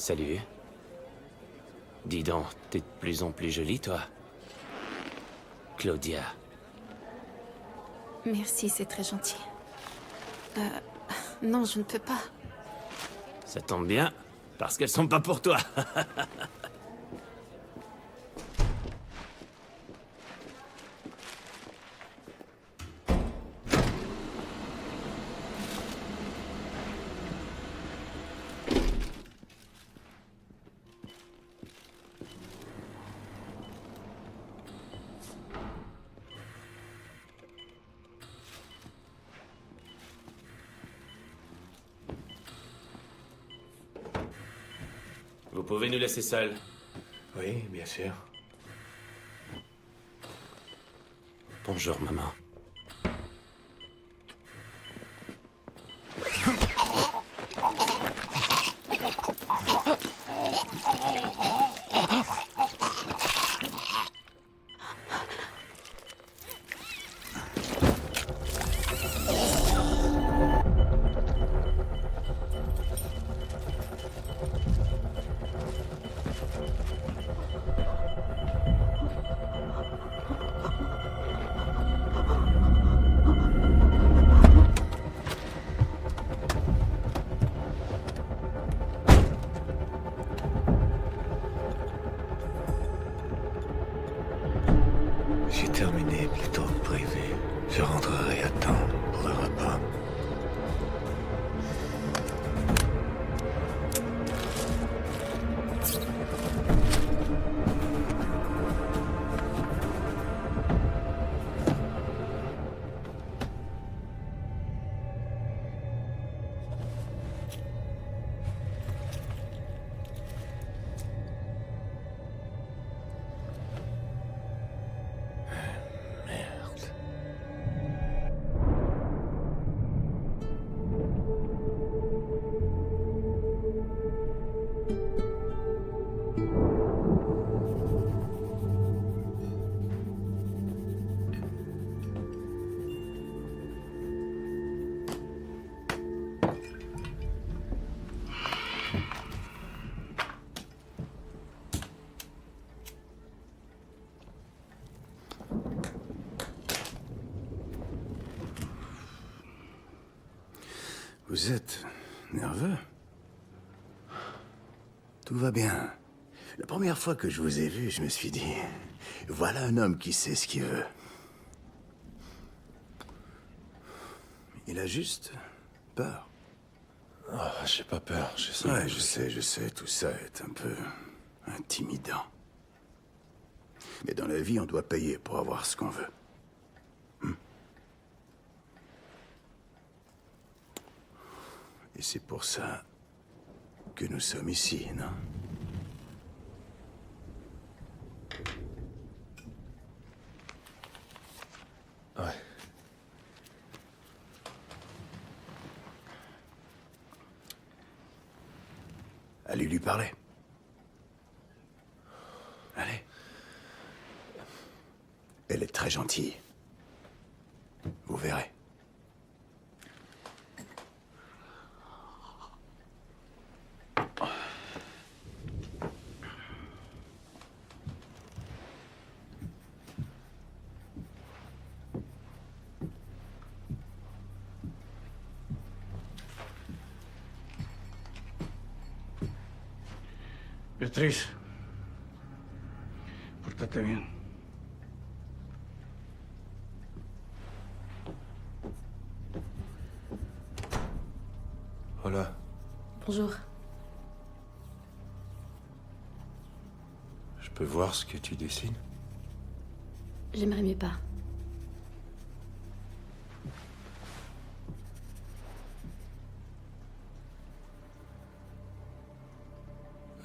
Salut. Dis donc, t'es de plus en plus jolie, toi. Claudia. Merci, c'est très gentil. Non, je ne peux pas. Ça tombe bien, parce qu'elles sont pas pour toi. Vous pouvez nous laisser seuls. Oui, bien sûr. Bonjour, maman. J'ai terminé plus tôt que prévu. Je rentrerai à temps pour le repas. Merde. Vous êtes nerveux? Tout va bien. La première fois que je vous ai vu, je me suis dit, voilà un homme qui sait ce qu'il veut. Il a juste peur. Ah, j'ai pas peur, je sais. Ouais, je sais, tout ça est un peu intimidant. Mais dans la vie, on doit payer pour avoir ce qu'on veut. Et c'est pour ça que nous sommes ici, non? Ouais. Allez lui parler. Allez. Elle est très gentille. Vous verrez. Beatriz, pórtate bien. Hola. Bonjour. Je peux voir ce que tu dessines? J'aimerais mieux pas.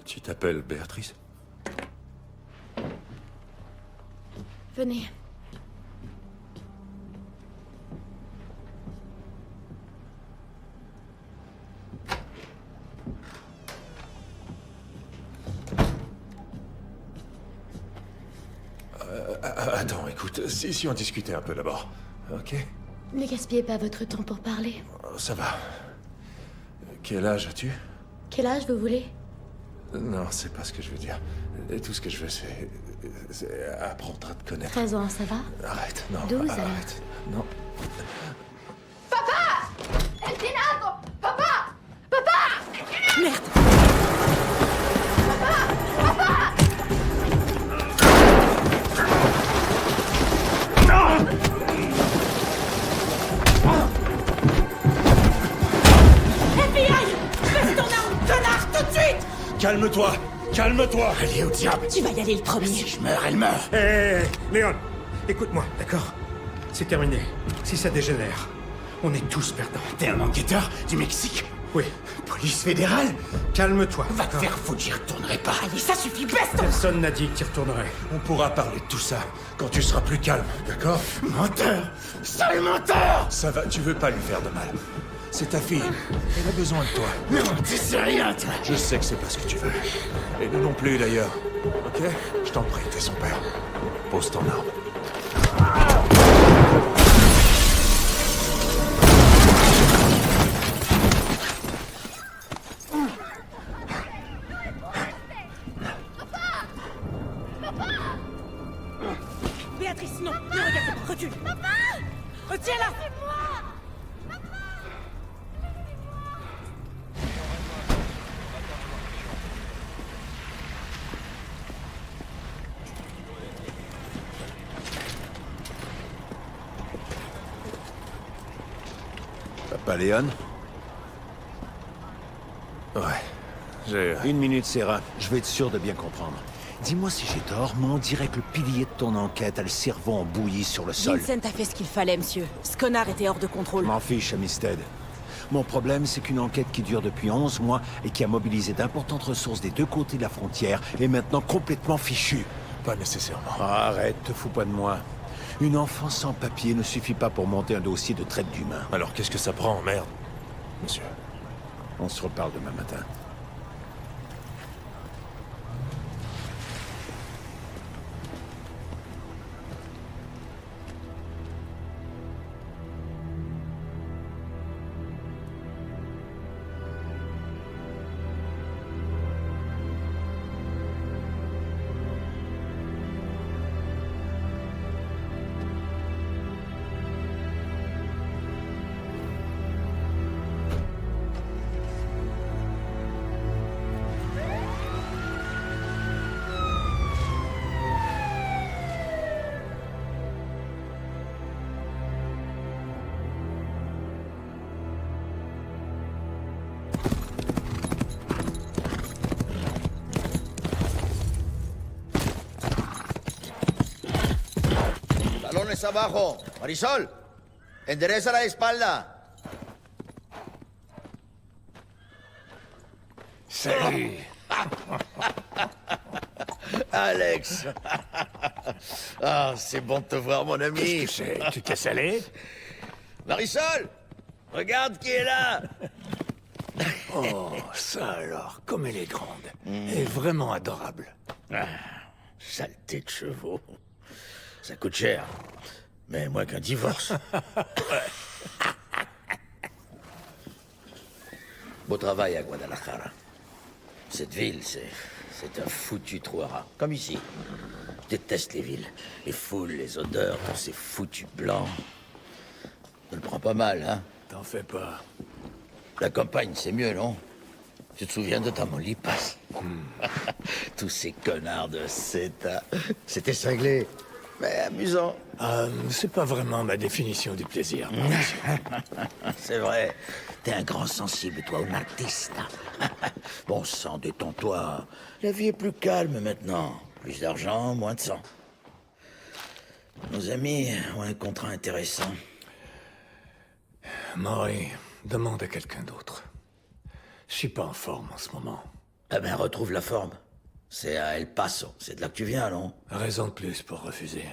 Tu t'appelles Béatrice? Venez. Attends, écoute, si on discutait un peu d'abord, ok? Ne gaspillez pas votre temps pour parler. Ça va. Quel âge as-tu? Quel âge vous voulez? Non, c'est pas ce que je veux dire. Tout ce que je veux, c'est apprendre à te connaître. 13 ans, ça va? Arrête, non. 12 alors. Arrête, non. El Tinaco! Papá! Calme-toi! Calme-toi! Allez au diable. Tu vas y aller le premier. Si je meurs, elle meurt. Hé, Léon, écoute-moi, d'accord? C'est terminé. Si ça dégénère, on est tous perdants. T'es un enquêteur du Mexique? Oui. Police fédérale? Calme-toi. Va te d'accord? faire foutre, j'y retournerai pas. Allez, ça suffit, baisse-toi. Personne n'a dit que tu retournerais. On pourra parler de tout ça quand tu seras plus calme, d'accord? Menteur! Sale menteur! Ça va, tu veux pas lui faire de mal. C'est ta fille. Elle a besoin de toi. Non, tu sais rien, toi. Je sais que c'est pas ce que tu veux. Et nous non plus, d'ailleurs. Ok? Je t'en prie, t'es son père. Pose ton arme. Béatrice, non, ne regarde pas, recule. Papa! Retiens-la! Papa Léon? Ouais. J'ai... Une minute, Sarah. Je vais être sûr de bien comprendre. Dis-moi si j'ai tort, mais on dirait que le pilier de ton enquête a le cerveau en bouillie sur le sol. Vincent a fait ce qu'il fallait, monsieur. Ce connard était hors de contrôle. M'en fiche, Amistad. Mon problème, c'est qu'une enquête qui dure depuis 11 mois et qui a mobilisé d'importantes ressources des deux côtés de la frontière est maintenant complètement fichue. Pas nécessairement. Arrête, te fous pas de moi. Une enfant sans papier ne suffit pas pour monter un dossier de traite d'humains. Alors qu'est-ce que ça prend, merde? Monsieur. On se reparle demain matin. Talones abajo. Marisol, endereza la espalda. Salut. Alex. Ah, c'est bon de te voir, mon ami. C'est... Tu t'es salé? Marisol, regarde qui est là. Oh, ça alors, comme elle est grande. Elle est vraiment adorable. Saleté de chevaux. Ça coûte cher. Mais moins qu'un divorce. Beau travail à Guadalajara. Cette ville, c'est un foutu trou à rats. Comme ici. Je déteste les villes. Les foules, les odeurs, tous ces foutus blancs. Je le prends pas mal, hein? T'en fais pas. La campagne, c'est mieux, non? Tu te souviens de Tamaulipas? Tous ces connards de CETA. C'était cinglé, mais amusant. C'est pas vraiment ma définition du plaisir. C'est vrai. T'es un grand sensible, toi, un artiste. Bon sang, détends-toi. La vie est plus calme maintenant. Plus d'argent, moins de sang. Nos amis ont un contrat intéressant. Maury, demande à quelqu'un d'autre. Je suis pas en forme en ce moment. Eh ben, retrouve la forme. C'est à El Paso. C'est de là que tu viens, non? Raison de plus pour refuser.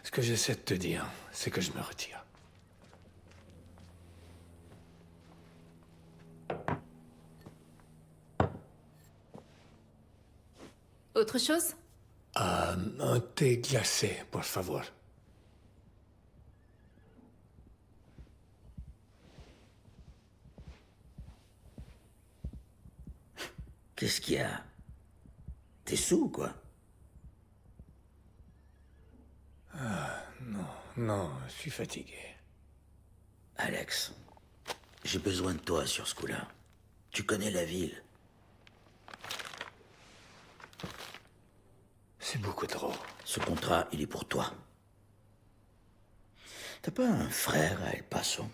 Ce que j'essaie de te dire, c'est que je me retire. Autre chose? Un thé glacé, por favor. Qu'est-ce qu'il y a? T'es sous, quoi? Non, je suis fatigué. Alex, j'ai besoin de toi sur ce coup-là. Tu connais la ville. C'est beaucoup trop. Ce contrat, il est pour toi. T'as pas un frère à El Paso?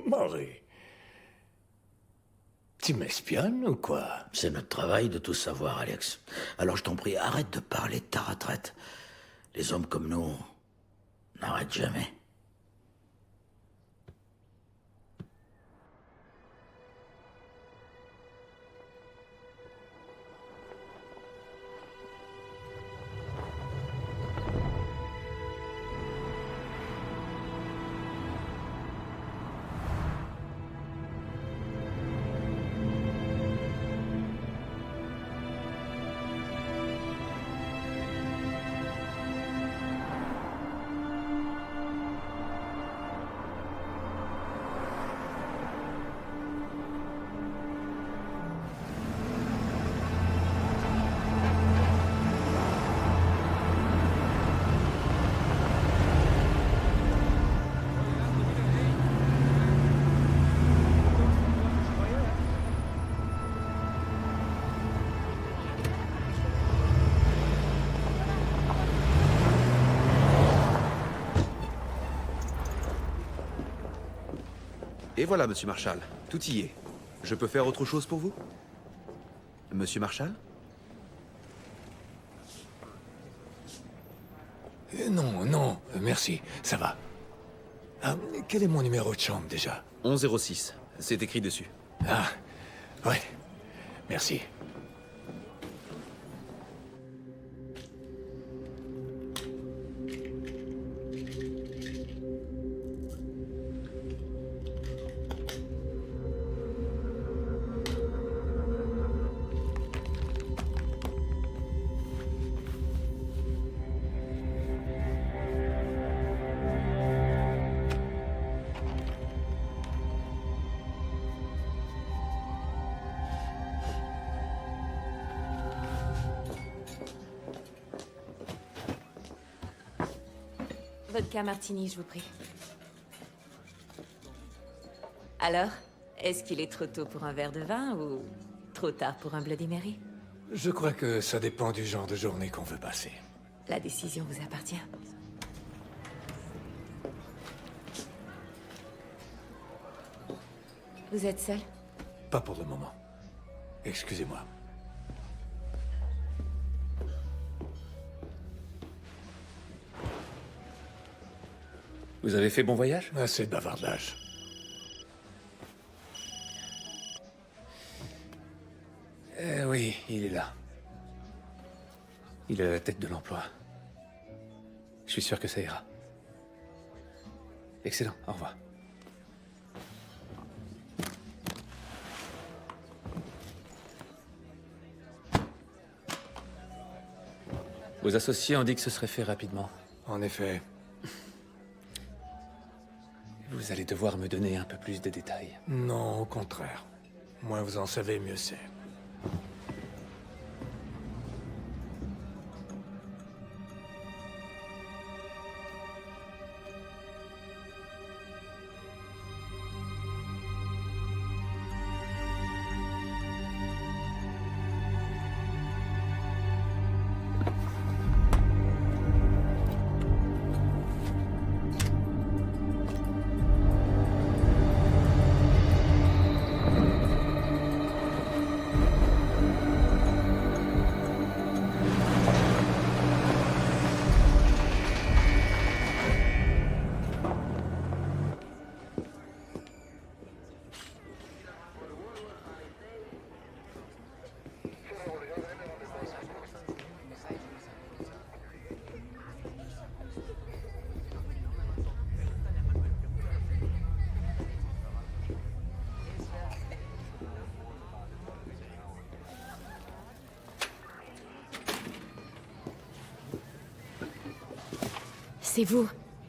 Marie. Tu m'espionnes ou quoi? C'est notre travail de tout savoir, Alex. Alors je t'en prie, arrête de parler de ta retraite. Les hommes comme nous n'arrêtent jamais. Et voilà, Monsieur Marshall. Tout y est. Je peux faire autre chose pour vous? Monsieur Marshall? Non, merci, ça va. Ah, quel est mon numéro de chambre déjà? 1106. C'est écrit dessus. Ah, ouais, merci. Vodka martini, je vous prie. Alors, est-ce qu'il est trop tôt pour un verre de vin ou trop tard pour un Bloody Mary? Je crois que ça dépend du genre de journée qu'on veut passer. La décision vous appartient. Vous êtes seul? Pas pour le moment. Excusez-moi. Vous avez fait bon voyage? Assez de bavardage. Oui, il est là. Il est à la tête de l'emploi. Je suis sûr que ça ira. Excellent, au revoir. Vos associés ont dit que ce serait fait rapidement. En effet. Vous allez devoir me donner un peu plus de détails. Non, au contraire. Moins vous en savez, mieux c'est.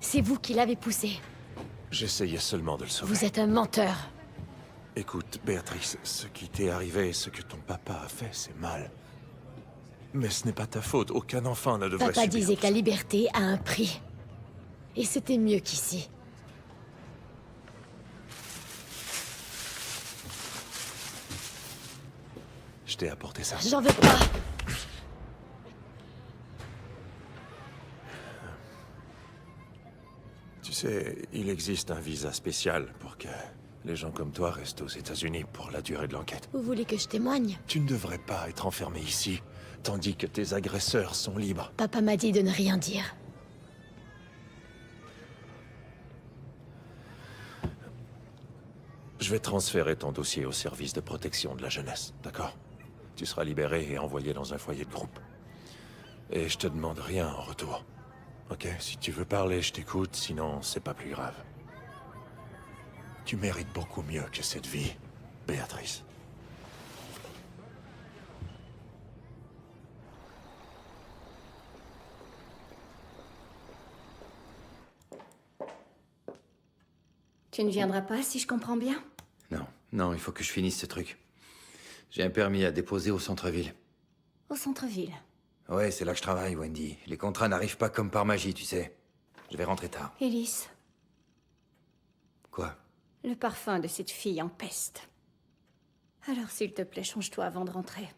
C'est vous qui l'avez poussé. J'essayais seulement de le sauver. Vous êtes un menteur. Écoute, Béatrice, ce qui t'est arrivé, ce que ton papa a fait, c'est mal. Mais ce n'est pas ta faute. Aucun enfant ne devrait Papa subir disait tout que la ça. liberté a un prix. Et c'était mieux qu'ici. Je t'ai apporté ça. J'en veux pas. Tu sais, il existe un visa spécial pour que les gens comme toi restent aux États-Unis pour la durée de l'enquête. Vous voulez que je témoigne? Tu ne devrais pas être enfermé ici, tandis que tes agresseurs sont libres. Papa m'a dit de ne rien dire. Je vais transférer ton dossier au service de protection de la jeunesse, d'accord? Tu seras libéré et envoyé dans un foyer de groupe. Et je te demande rien en retour. Ok? Si tu veux parler, je t'écoute, sinon c'est pas plus grave. Tu mérites beaucoup mieux que cette vie, Béatrice. Tu ne viendras pas, si je comprends bien? Non, non, il faut que je finisse ce truc. J'ai un permis à déposer au centre-ville. Au centre-ville. Ouais, c'est là que je travaille, Wendy. Les contrats n'arrivent pas comme par magie, tu sais. Je vais rentrer tard. Ellis, Quoi? le parfum de cette fille empeste. Alors, s'il te plaît, change-toi avant de rentrer.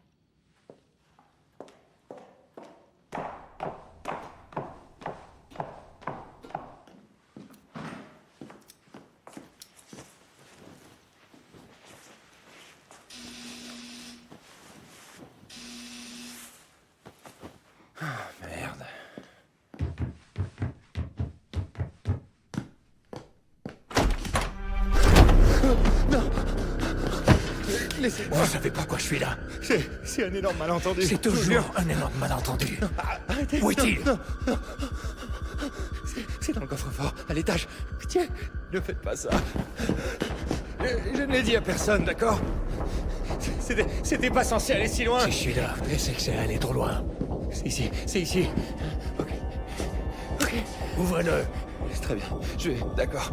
Merde. Laissez-moi. Vous savez pas quoi je suis là? C'est un énorme malentendu. C'est toujours un énorme malentendu. Arrêtez. Où est-il? Non, non. C'est dans le coffre-fort, à l'étage. Tiens, ne faites pas ça. Je ne l'ai dit à personne, d'accord? C'était pas censé aller si loin. Si je suis là, c'est que c'est allé trop loin. C'est ici, c'est ici. Ok. Ok. Ouvre-le. C'est très bien. Je vais. D'accord.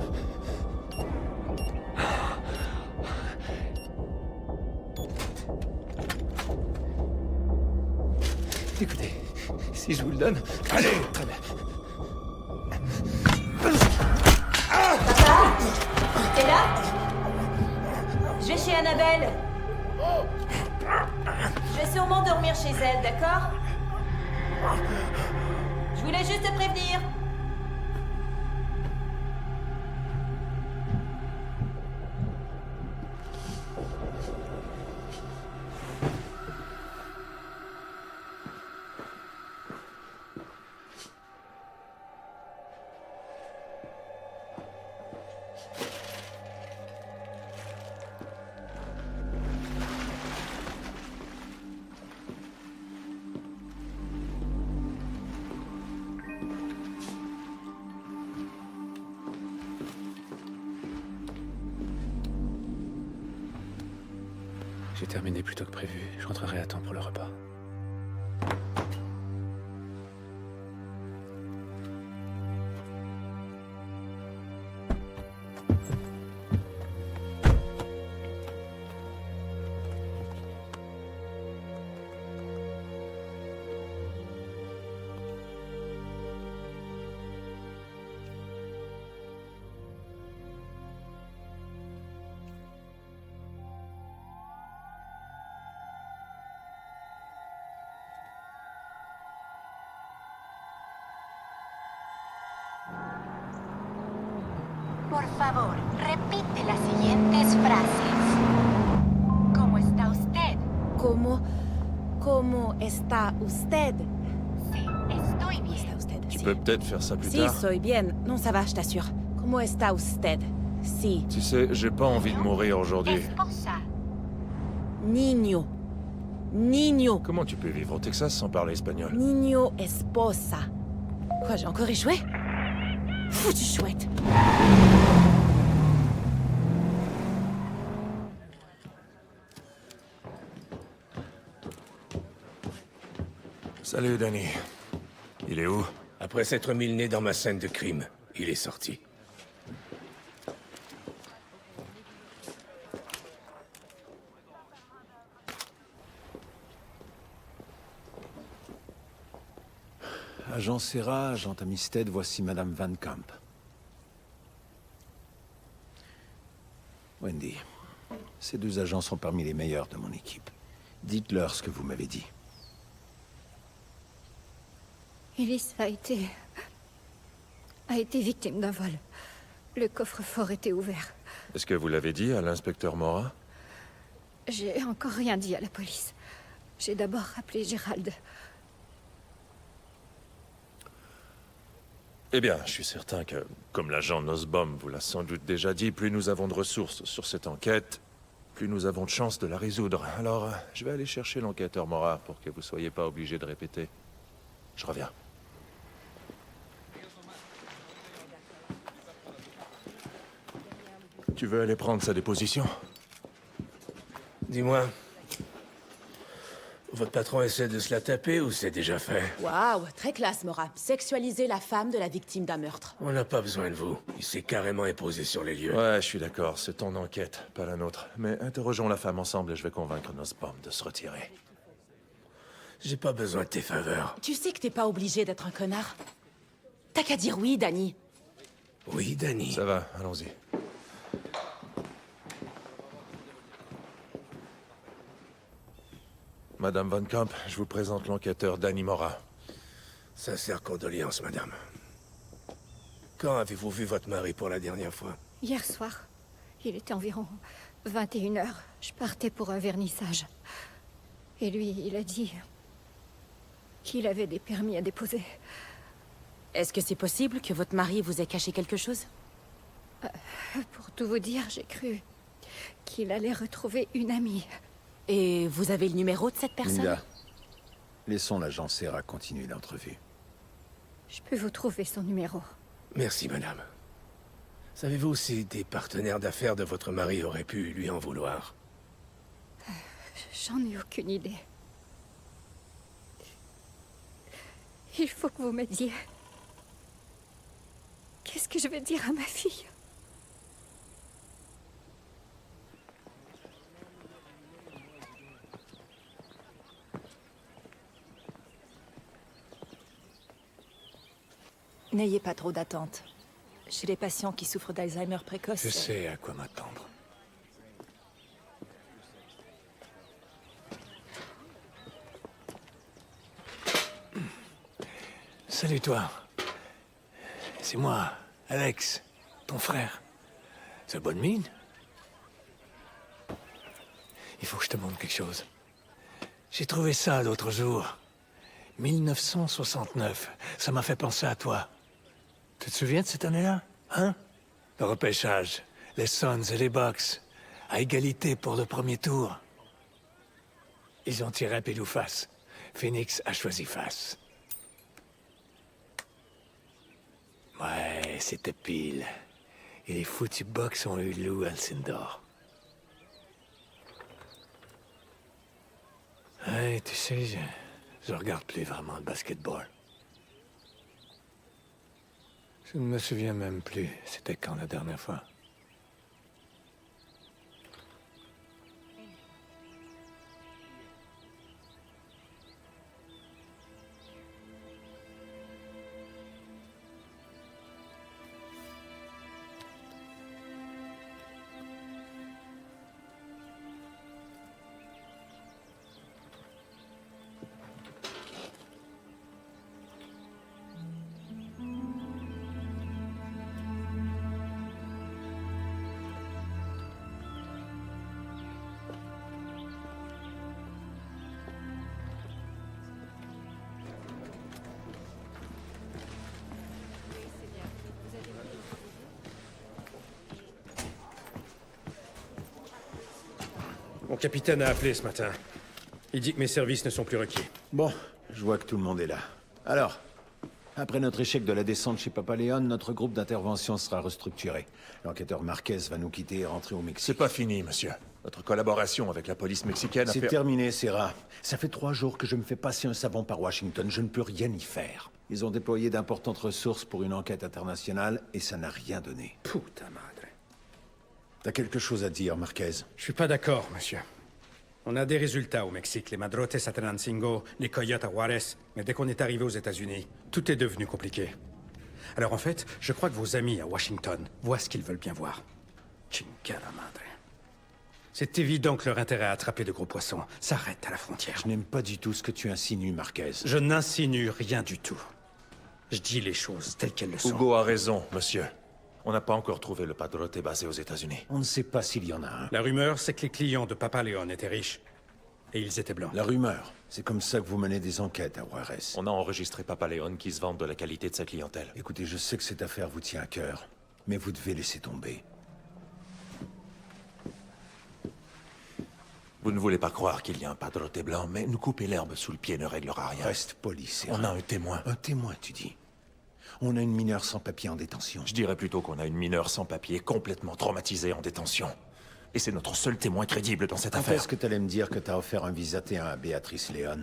Écoutez, si je vous le donne. Allez! Très bien. T'es là? Je vais chez Annabelle. Je vais sûrement dormir chez elle, d'accord? Je voulais juste te prévenir. J'ai terminé plus tôt que prévu. Je rentrerai à temps pour le repas. Por favor, repite las siguientes frases. ¿Cómo está usted? ¿Cómo está usted? Sí, estoy ¿Cómo bien. está usted? Tu Sí. peux peut-être faire ça plus Sí, tard. soy bien. Non, ça va, je t'assure. ¿Cómo está usted? Sí. Tu sais, j'ai pas envie de mourir aujourd'hui. Esposa. Niño. Niño. Comment tu peux vivre au Texas sans parler espagnol? Niño esposa. Quoi, j'ai encore échoué? Foutu chouette. Salut, Danny. Il est où? Après s'être mis le nez dans ma scène de crime, il est sorti. Agent Serra, agent Amistad, voici Madame Van Camp. Wendy, ces deux agents sont parmi les meilleurs de mon équipe. Dites-leur ce que vous m'avez dit. Ellis a été victime d'un vol. Le coffre-fort était ouvert. Est-ce que vous l'avez dit à l'inspecteur Mora? J'ai encore rien dit à la police. J'ai d'abord appelé Gérald. Eh bien, je suis certain que, comme l'agent Nussbaum vous l'a sans doute déjà dit, plus nous avons de ressources sur cette enquête, plus nous avons de chances de la résoudre. Alors, je vais aller chercher l'enquêteur Mora pour que vous soyez pas obligé de répéter. Je reviens. Tu veux aller prendre sa déposition? Dis-moi, votre patron essaie de se la taper ou c'est déjà fait? Waouh, très classe, Mora. Sexualiser la femme de la victime d'un meurtre. On n'a pas besoin de vous. Il s'est carrément imposé sur les lieux. Ouais, je suis d'accord. C'est ton enquête, pas la nôtre. Mais interrogeons la femme ensemble et je vais convaincre Nussbaum de se retirer. J'ai pas besoin de tes faveurs. Tu sais que t'es pas obligé d'être un connard. T'as qu'à dire oui, Danny. Oui, Danny. Ça va, allons-y. Madame Van Camp, je vous présente l'enquêteur Danny Mora. Sincères condoléances, madame. Quand avez-vous vu votre mari pour la dernière fois? Hier soir, il était environ 21h. Je partais pour un vernissage. Et lui, il a dit qu'il avait des permis à déposer. Est-ce que c'est possible que votre mari vous ait caché quelque chose? Pour tout vous dire, j'ai cru qu'il allait retrouver une amie. Et vous avez le numéro de cette personne? Linda, laissons l'agent Serra continuer l'entrevue. Je peux vous trouver son numéro. Merci, madame. Savez-vous si des partenaires d'affaires de votre mari auraient pu lui en vouloir? J'en ai aucune idée. Il faut que vous m'aidiez. Qu'est-ce que je vais dire à ma fille? N'ayez pas trop d'attente. Chez les patients qui souffrent d'Alzheimer précoce... Je sais à quoi m'attendre. Salut toi. C'est moi, Alex, ton frère. C'est bonne mine. Il faut que je te montre quelque chose. J'ai trouvé ça l'autre jour. 1969. Ça m'a fait penser à toi. Tu te souviens de cette année-là? Hein? Le repêchage. Les Suns et les Bucks. À égalité pour le premier tour. Ils ont tiré à pile ou face. Phoenix a choisi face. Ouais, c'était pile. Et les foutus Bucks ont eu Lou Alcindor. Ouais, tu sais, je regarde plus vraiment le basketball. Je ne me souviens même plus. C'était quand la dernière fois? Mon capitaine a appelé ce matin. Il dit que mes services ne sont plus requis. Bon, je vois que tout le monde est là. Alors, après notre échec de la descente chez Papa Léon, notre groupe d'intervention sera restructuré. L'enquêteur Marquez va nous quitter et rentrer au Mexique. C'est pas fini, monsieur. Notre collaboration avec la police mexicaine a fait... C'est terminé, Serra. Ça fait 3 jours que je me fais passer un savon par Washington. Je ne peux rien y faire. Ils ont déployé d'importantes ressources pour une enquête internationale et ça n'a rien donné. Puta madre. T'as quelque chose à dire, Marquez? Je suis pas d'accord, monsieur. On a des résultats au Mexique, les Madrotes à Tenancingo, les Coyotes à Juarez, mais dès qu'on est arrivé aux États-Unis, tout est devenu compliqué. Alors en fait, je crois que vos amis à Washington voient ce qu'ils veulent bien voir. Chingada madre. C'est évident que leur intérêt à attraper de gros poissons s'arrête à la frontière. Je n'aime pas du tout ce que tu insinues, Marquez. Je n'insinue rien du tout. Je dis les choses telles qu'elles le sont. Hugo a raison, monsieur. On n'a pas encore trouvé le padrote basé aux États-Unis. On ne sait pas s'il y en a un. La rumeur, c'est que les clients de Papa Léon étaient riches. Et ils étaient blancs. La rumeur, c'est comme ça que vous menez des enquêtes à Juarez. On a enregistré Papa Léon qui se vante de la qualité de sa clientèle. Écoutez, je sais que cette affaire vous tient à cœur, mais vous devez laisser tomber. Vous ne voulez pas croire qu'il y a un padrote blanc, mais nous couper l'herbe sous le pied ne réglera rien. Reste poli, Serra. On a un témoin. Un témoin, tu dis? On a une mineure sans papier en détention. Je dirais plutôt qu'on a une mineure sans papier complètement traumatisée en détention. Et c'est notre seul témoin crédible dans cette affaire. Est-ce que t'allais me dire que t'as offert un visa T1 à Béatrice Léon?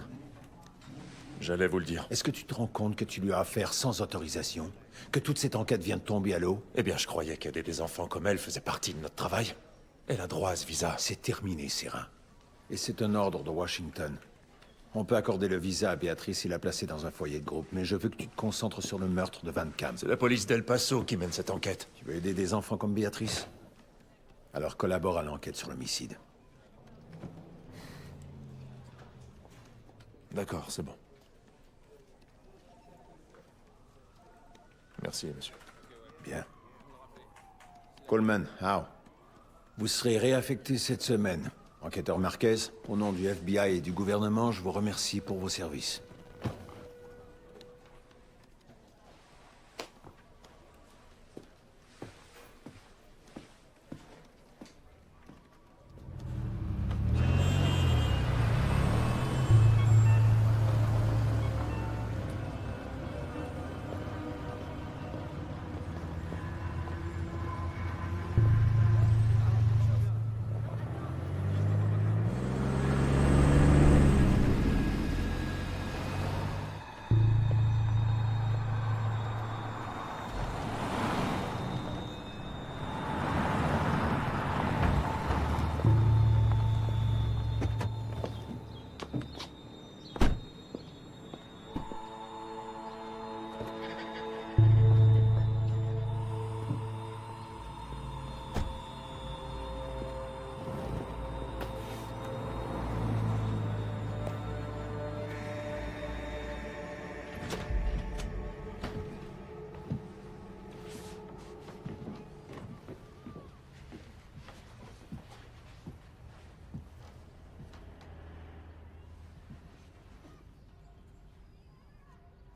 J'allais vous le dire. Est-ce que tu te rends compte que tu lui as affaire sans autorisation? Que toute cette enquête vient de tomber à l'eau? Eh bien, je croyais qu'aider des enfants comme elle faisait partie de notre travail. Elle a droit à ce visa. C'est terminé, Serra. Et c'est un ordre de Washington. On peut accorder le visa à Béatrice et la placer dans un foyer de groupe, mais je veux que tu te concentres sur le meurtre de Van Cam. C'est la police d'El Paso qui mène cette enquête. Tu veux aider des enfants comme Béatrice? Alors collabore à l'enquête sur l'homicide. D'accord, c'est bon. Merci, monsieur. Bien. Coleman, Howe. Vous serez réaffecté cette semaine. Enquêteur Marquez, au nom du FBI et du gouvernement, je vous remercie pour vos services.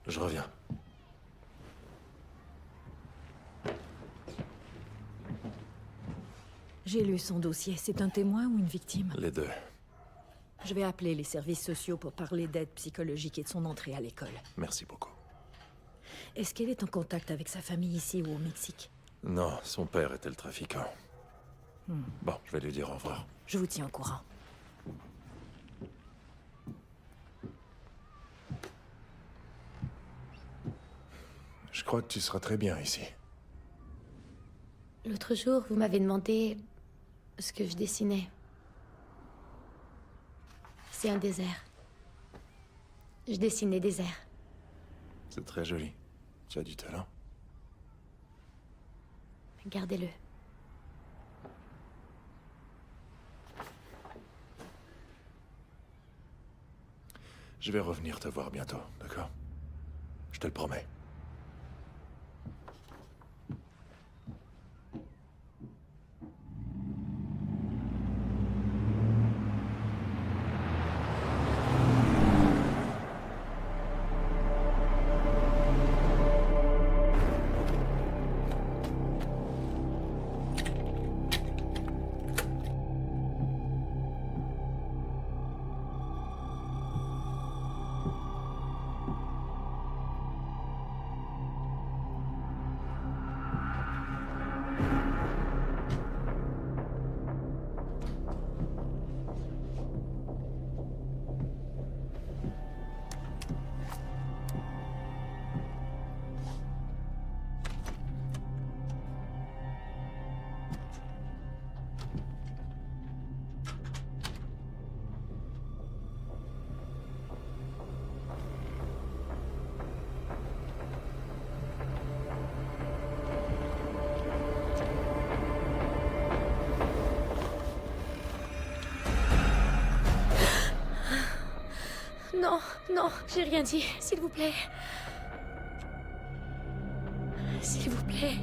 Je reviens. J'ai lu son dossier. C'est un témoin ou une victime? Les deux. Je vais appeler les services sociaux pour parler d'aide psychologique et de son entrée à l'école. Merci beaucoup. Est-ce qu'elle est en contact avec sa famille ici ou au Mexique? Non, son père était le trafiquant. Bon, je vais lui dire au revoir. Je vous tiens au courant. Je crois que tu seras très bien ici. L'autre jour, vous m'avez demandé ce que je dessinais. C'est un désert. Je dessine les déserts. C'est très joli. Tu as du talent. Gardez-le. Je vais revenir te voir bientôt, d'accord? Je te le promets. Non, non, j'ai rien dit. S'il vous plaît. S'il vous plaît.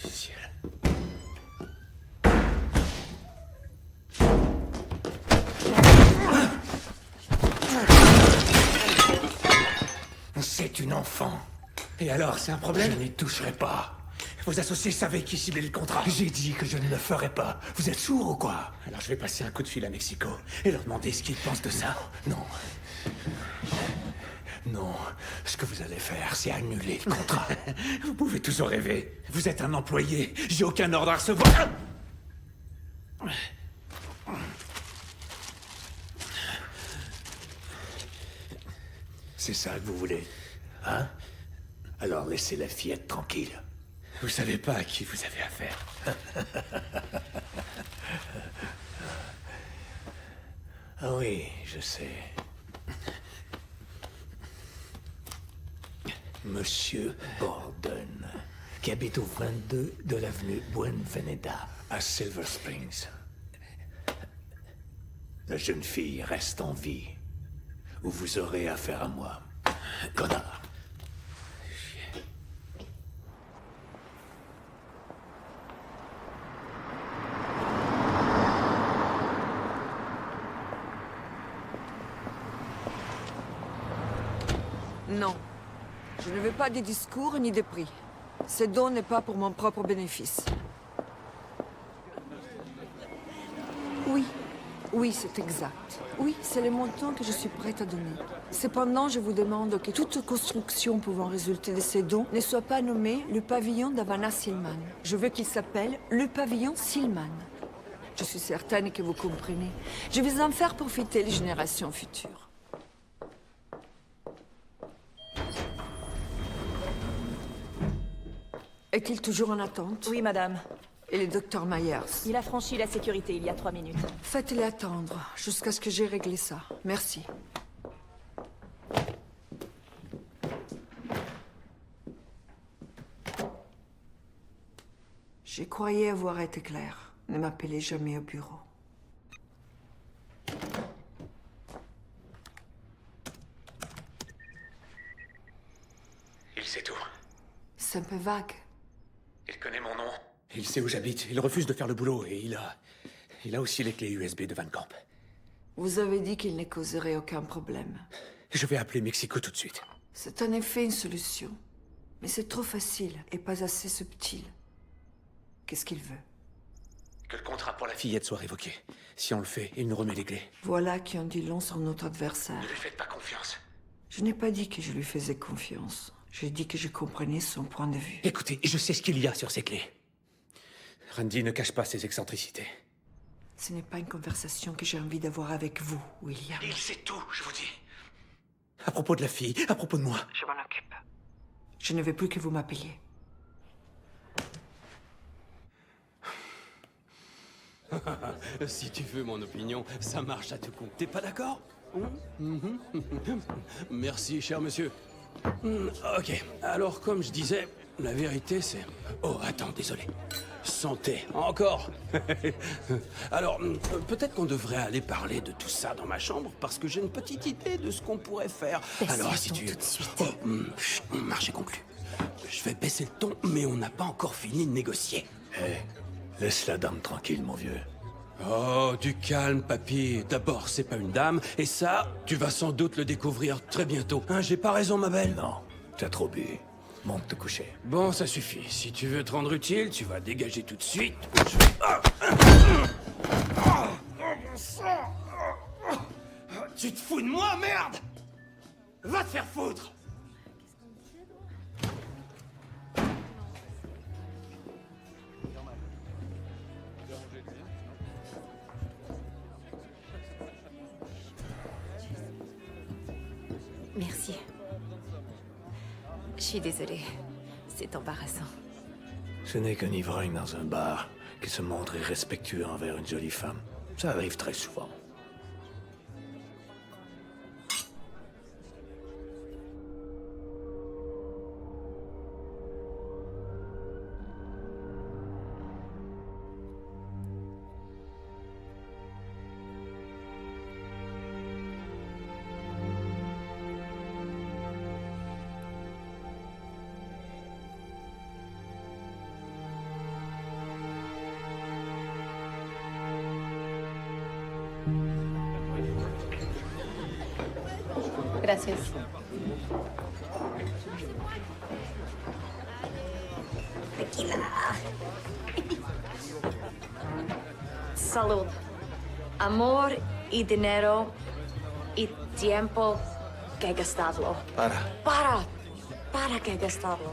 Du ciel. C'est une enfant. Et alors, c'est un problème? Je n'y toucherai pas. Vos associés savaient qui ciblait le contrat. J'ai dit que je ne le ferai pas. Vous êtes sourd ou quoi? Alors je vais passer un coup de fil à Mexico et leur demander ce qu'ils pensent de ça. Non. Non. Ce que vous allez faire, c'est annuler le contrat. Vous pouvez toujours rêver. Vous êtes un employé. J'ai aucun ordre à recevoir. C'est ça que vous voulez, hein? Alors laissez la fillette tranquille. Vous savez pas à qui vous avez affaire. Ah oui, je sais. Monsieur Borden, qui habite au 22 de l'avenue Buenveneda, à Silver Springs. La jeune fille reste en vie, ou vous aurez affaire à moi. Connard. Non. Je ne veux pas de discours ni de prix. Ce don n'est pas pour mon propre bénéfice. Oui. Oui, c'est exact. Oui, c'est le montant que je suis prête à donner. Cependant, je vous demande que toute construction pouvant résulter de ces dons ne soit pas nommée le pavillon d'Havana Silman. Je veux qu'il s'appelle le pavillon Silman. Je suis certaine que vous comprenez. Je vais en faire profiter les générations futures. Est-il toujours en attente? Oui, madame. Et le docteur Myers? Il a franchi la sécurité il y a 3 minutes. Faites-les attendre, jusqu'à ce que j'ai réglé ça. Merci. Je croyais avoir été clair. Ne m'appelez jamais au bureau. Il sait tout. C'est un peu vague. Il connaît mon nom. Il sait où j'habite. Il refuse de faire le boulot et il a aussi les clés USB de Van Camp. Vous avez dit qu'il ne causerait aucun problème. Je vais appeler Mexico tout de suite. C'est en effet une solution. Mais c'est trop facile et pas assez subtil. Qu'est-ce qu'il veut? Que le contrat pour la fillette soit révoqué. Si on le fait, il nous remet les clés. Voilà qui en dit long sur notre adversaire. Ne lui faites pas confiance. Je n'ai pas dit que je lui faisais confiance. J'ai dit que je comprenais son point de vue. Écoutez, je sais ce qu'il y a sur ces clés. Randy ne cache pas ses excentricités. Ce n'est pas une conversation que j'ai envie d'avoir avec vous, William. Il sait tout, je vous dis. À propos de la fille, à propos de moi. Je m'en occupe. Je ne veux plus que vous m'appeliez. Si tu veux mon opinion, ça marche à tout coup. T'es pas d'accord? Merci, cher monsieur. Ok, alors comme je disais, la vérité c'est... Oh, attends, désolé. Santé, encore. Alors, peut-être qu'on devrait aller parler de tout ça dans ma chambre, parce que j'ai une petite idée de ce qu'on pourrait faire. Alors, si tu... Marché conclu. Je vais baisser le ton, mais on n'a pas encore fini de négocier. Laisse la dame tranquille, mon vieux. Oh, du calme, papy. D'abord, c'est pas une dame, et ça, tu vas sans doute le découvrir très bientôt. Hein, j'ai pas raison, ma belle? Non, t'as trop bu. Monte te coucher. Bon, ça suffit. Si tu veux te rendre utile, tu vas dégager tout de suite. sang! Tu te fous de moi, merde! Va te faire foutre! Merci. Je suis désolée. C'est embarrassant. Ce n'est qu'un ivrogne dans un bar qui se montre irrespectueux envers une jolie femme. Ça arrive très souvent. Gracias. Tequila. Salud. Amor y dinero y tiempo que gastarlo. Para que gastarlo.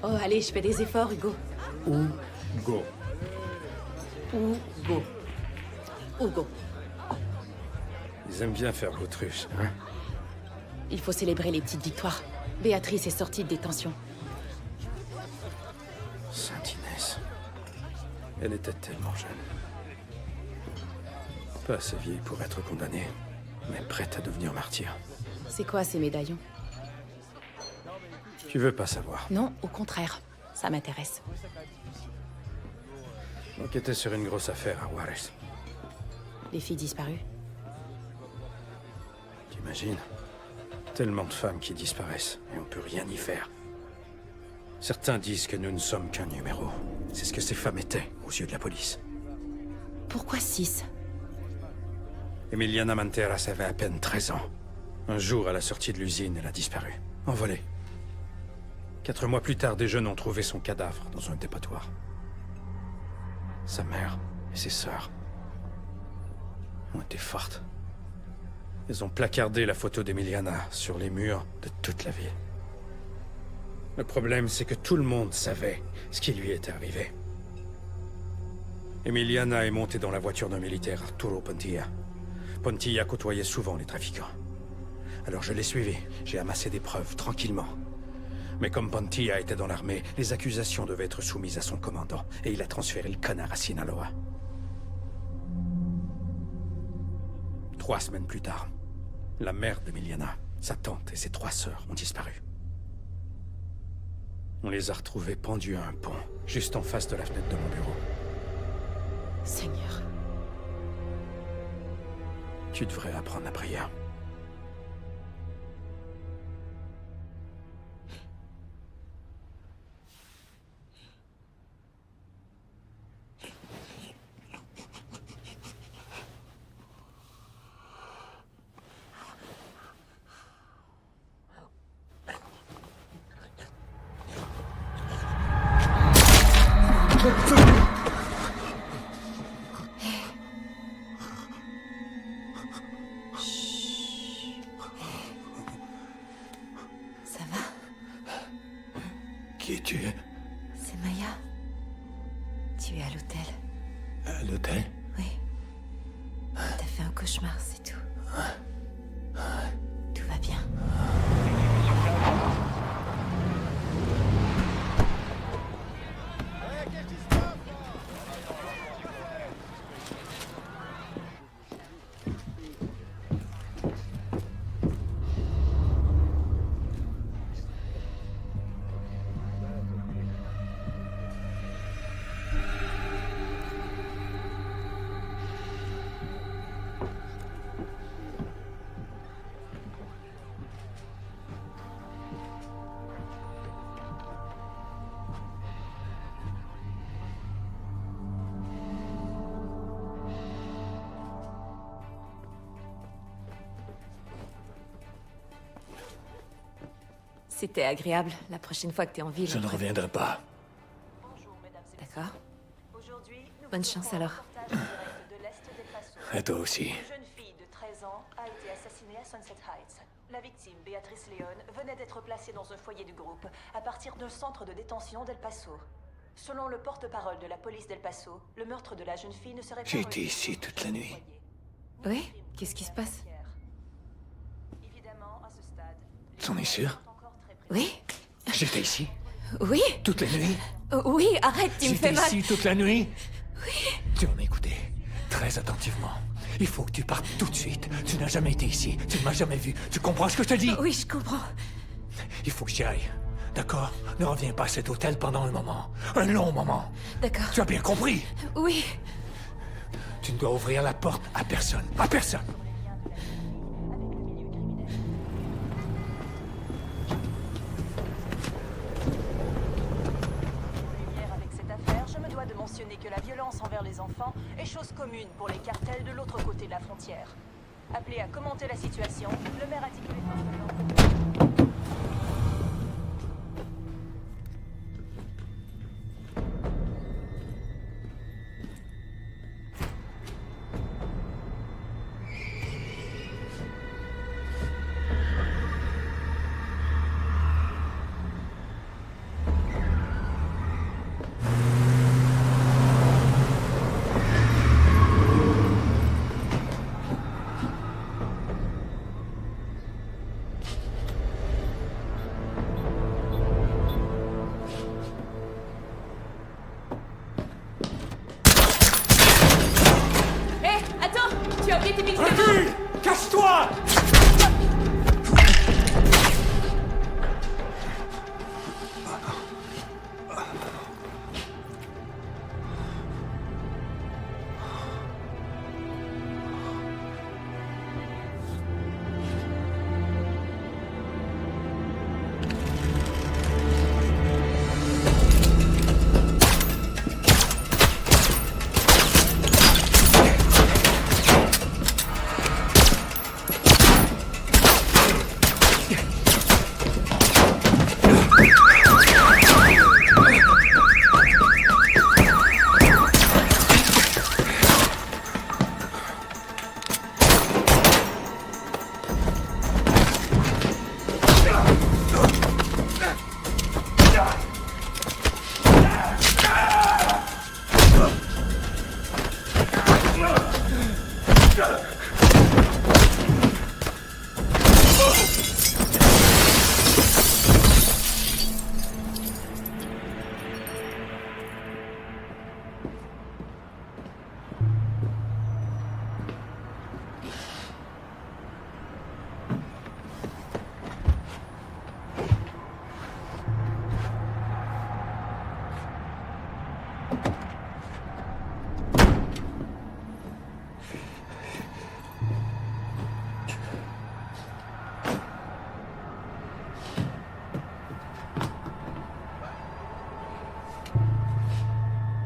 Oh, allez, je fais des efforts, Hugo. Hugo. Hugo. Hugo. Ils aiment bien faire l'autruche, hein? Il faut célébrer les petites victoires. Béatrice est sortie de détention. Sainte Inès. Elle était tellement jeune. Pas assez vieille pour être condamnée, mais prête à devenir martyr. C'est quoi ces médaillons? Tu veux pas savoir. Non, au contraire. Ça m'intéresse. Enquêter sur une grosse affaire à Juarez. Les filles disparues? T'imagines? Tellement de femmes qui disparaissent et on peut rien y faire. Certains disent que nous ne sommes qu'un numéro. C'est ce que ces femmes étaient aux yeux de la police. Pourquoi 6? Emiliana Manteras avait à peine 13 ans. Un jour, à la sortie de l'usine, elle a disparu. Envolée. 4 mois plus tard, des jeunes ont trouvé son cadavre dans un dépotoir. Sa mère et ses sœurs ont été fortes. Elles ont placardé la photo d'Emiliana sur les murs de toute la ville. Le problème, c'est que tout le monde savait ce qui lui était arrivé. Emiliana est montée dans la voiture d'un militaire, Arturo Pontilla. Pontilla côtoyait souvent les trafiquants. Alors je l'ai suivi, j'ai amassé des preuves, tranquillement. Mais comme Pontilla était dans l'armée, les accusations devaient être soumises à son commandant, et il a transféré le connard à Sinaloa. 3 semaines plus tard, la mère d'Emiliana, sa tante et ses 3 sœurs ont disparu. On les a retrouvés pendus à un pont, juste en face de la fenêtre de mon bureau. Seigneur. Tu devrais apprendre la prière. Ça va? Qui es-tu? C'est Maya. Tu es à l'hôtel. À l'hôtel? Oui. T'as fait un cauchemar, c'est tout. Tout va bien. C'était agréable. La prochaine fois que t'es en ville... Je ne reviendrai pas. D'accord. Bonne chance alors. Et toi aussi. Une jeune fille de 13 ans a été assassinée à Sunset Heights. La victime, Béatrice Leon, venait d'être placée dans un foyer du groupe à partir d'un centre de détention d'El Paso. Selon le porte-parole de la police d'El Paso, le meurtre de la jeune fille ne serait pas... J'ai été ici toute la nuit. Oui? Qu'est-ce qui se passe? T'en es sûr? Oui? J'étais ici? Oui? Toute la nuit? Oui, arrête, tu me fais mal. J'étais ici toute la nuit? Oui. Tu m'as écouté très attentivement. Il faut que tu partes tout de suite. Tu n'as jamais été ici. Tu ne m'as jamais vu. Tu comprends ce que je te dis? Oui, je comprends. Il faut que j'y aille. D'accord? Ne reviens pas à cet hôtel pendant un moment. Un long moment. D'accord. Tu as bien compris? Oui. Tu ne dois ouvrir la porte à personne. À personne. Avec cette affaire, je me dois de mentionner que la violence envers les enfants est chose commune pour les cartels de l'autre côté de la frontière. Appelé à commenter la situation, le maire a dit que les forces de l'ordre... Hé, attends! Tu as oublié tes piles. Recule! Cache-toi!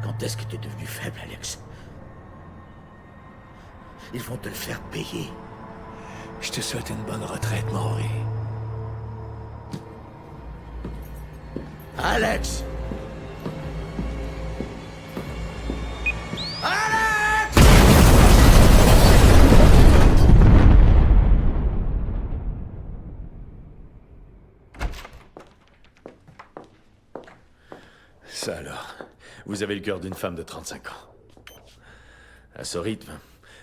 Quand est-ce que tu es devenu faible, Alex? Ils vont te le faire payer. Je te souhaite une bonne retraite, Maury. Alex! Ça alors, vous avez le cœur d'une femme de 35 ans. À ce rythme,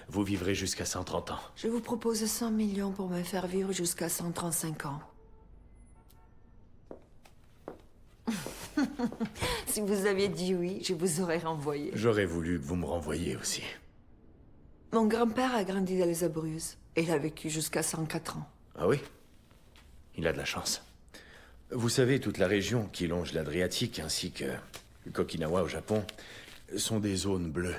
vous vivrez jusqu'à 130 ans. Je vous propose 100 millions pour me faire vivre jusqu'à 135 ans. Si vous aviez dit oui, je vous aurais renvoyé. J'aurais voulu que vous me renvoyiez aussi. Mon grand-père a grandi dans les Abruzzes et il a vécu jusqu'à 104 ans. Ah oui? Il a de la chance. Vous savez, toute la région qui longe l'Adriatique ainsi que Okinawa au Japon sont des zones bleues.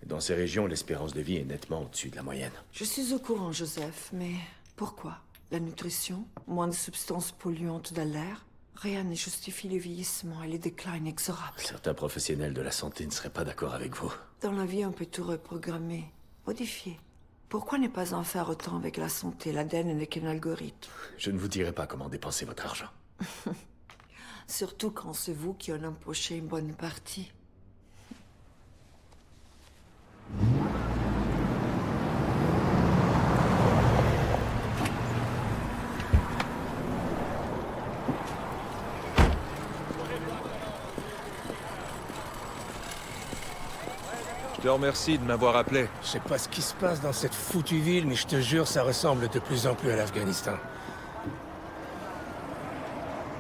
Dans ces régions, l'espérance de vie est nettement au-dessus de la moyenne. Je suis au courant, Joseph, mais pourquoi? La nutrition, moins de substances polluantes dans l'air, rien ne justifie le vieillissement et le déclin inexorable. Certains professionnels de la santé ne seraient pas d'accord avec vous. Dans la vie, on peut tout reprogrammer, modifier. Pourquoi ne pas en faire autant avec la santé? L'ADN n'est qu'un algorithme. Je ne vous dirai pas comment dépenser votre argent. Surtout quand c'est vous qui en empochez une bonne partie. te remercie de m'avoir appelé. Je sais pas ce qui se passe dans cette foutue ville, mais je te jure, ça ressemble de plus en plus à l'Afghanistan.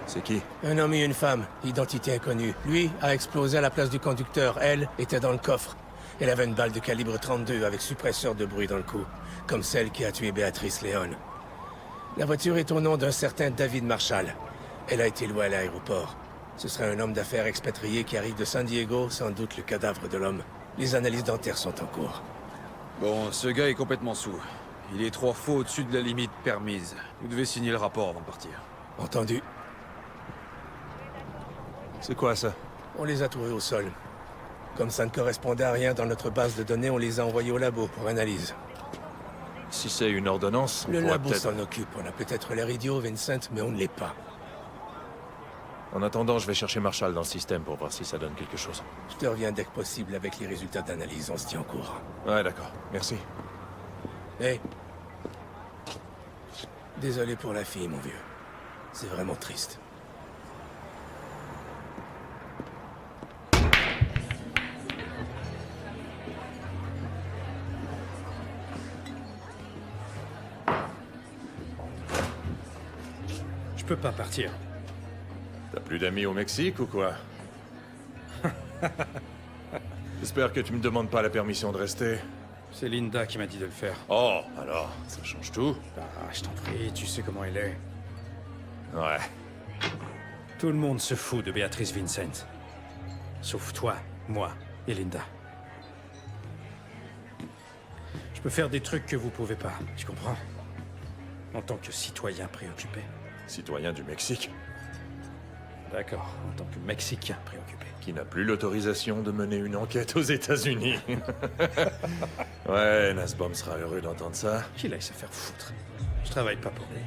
C'est qui? Un homme et une femme, identité inconnue. Lui a explosé à la place du conducteur. Elle était dans le coffre. Elle avait une balle de calibre 32 avec suppresseur de bruit dans le cou, comme celle qui a tué Béatrice Léon. La voiture est au nom d'un certain David Marshall. Elle a été louée à l'aéroport. Ce serait un homme d'affaires expatrié qui arrive de San Diego, sans doute le cadavre de l'homme. Les analyses dentaires sont en cours. Bon, ce gars est complètement saoul. Il est 3 fois au-dessus de la limite permise. Vous devez signer le rapport avant de partir. Entendu. C'est quoi ça? On les a trouvés au sol. Comme ça ne correspondait à rien dans notre base de données, on les a envoyés au labo pour analyse. Si c'est une ordonnance, le on pourra labo peut-être... s'en occupe. On a peut-être l'air idiot, Vincent, mais on ne l'est pas. En attendant, je vais chercher Marshall dans le système pour voir si ça donne quelque chose. Je te reviens dès que possible avec les résultats d'analyse. On se tient au courant. Ouais, d'accord. Merci. Hey. Désolé pour la fille, mon vieux. C'est vraiment triste. Je peux pas partir. T'as plus d'amis au Mexique ou quoi? J'espère que tu me demandes pas la permission de rester. C'est Linda qui m'a dit de le faire. Oh, alors, ça change tout. Ah, je t'en prie, tu sais comment elle est. Ouais. Tout le monde se fout de Béatrice Vincent. Sauf toi, moi et Linda. Je peux faire des trucs que vous pouvez pas, tu comprends? En tant que citoyen préoccupé. Citoyen du Mexique. D'accord, en tant que Mexicain préoccupé. Qui n'a plus l'autorisation de mener une enquête aux États-Unis. Ouais, Nasbaum sera heureux d'entendre ça. Qu'il aille se faire foutre. Je travaille pas pour lui.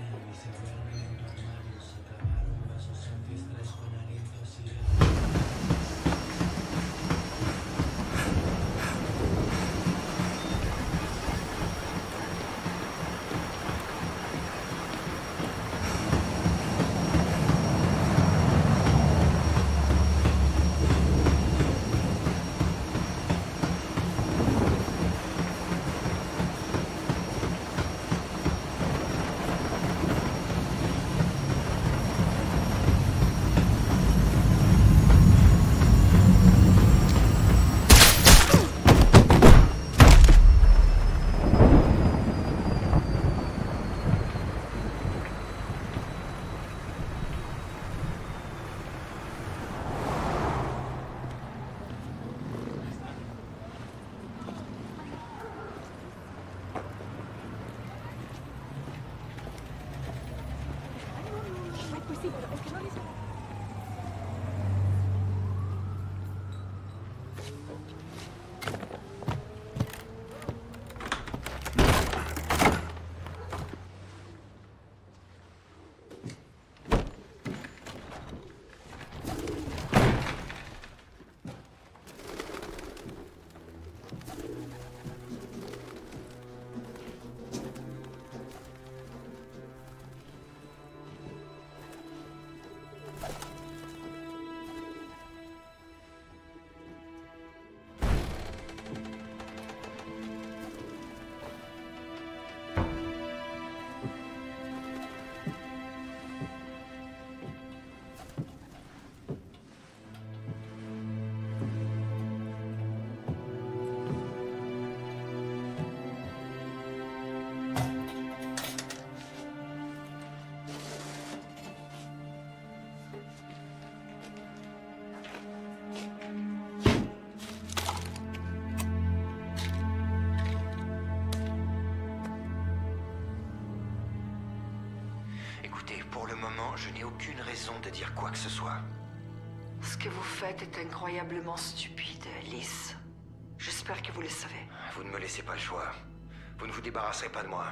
Pour le moment, je n'ai aucune raison de dire quoi que ce soit. Ce que vous faites est incroyablement stupide, Alice. J'espère que vous le savez. Vous ne me laissez pas le choix. Vous ne vous débarrasserez pas de moi.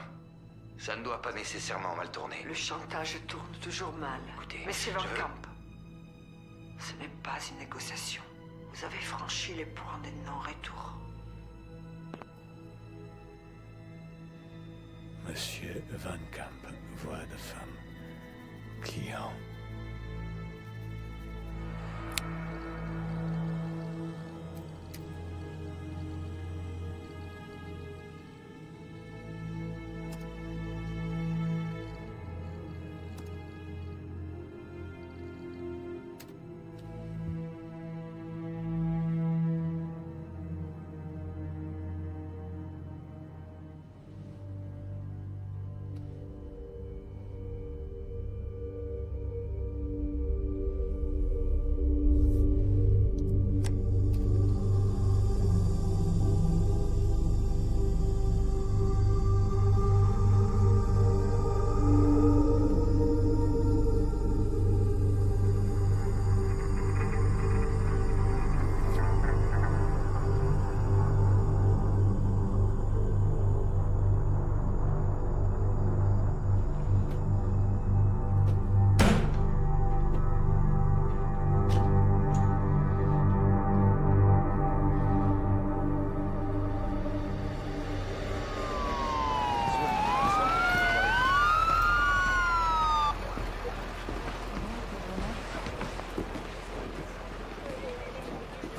Ça ne doit pas nécessairement mal tourner. Le chantage tourne toujours mal. Écoutez, Monsieur Van Camp, ce n'est pas une négociation. Vous avez franchi les points de non-retour. Monsieur Van Camp, voix de femme. Client.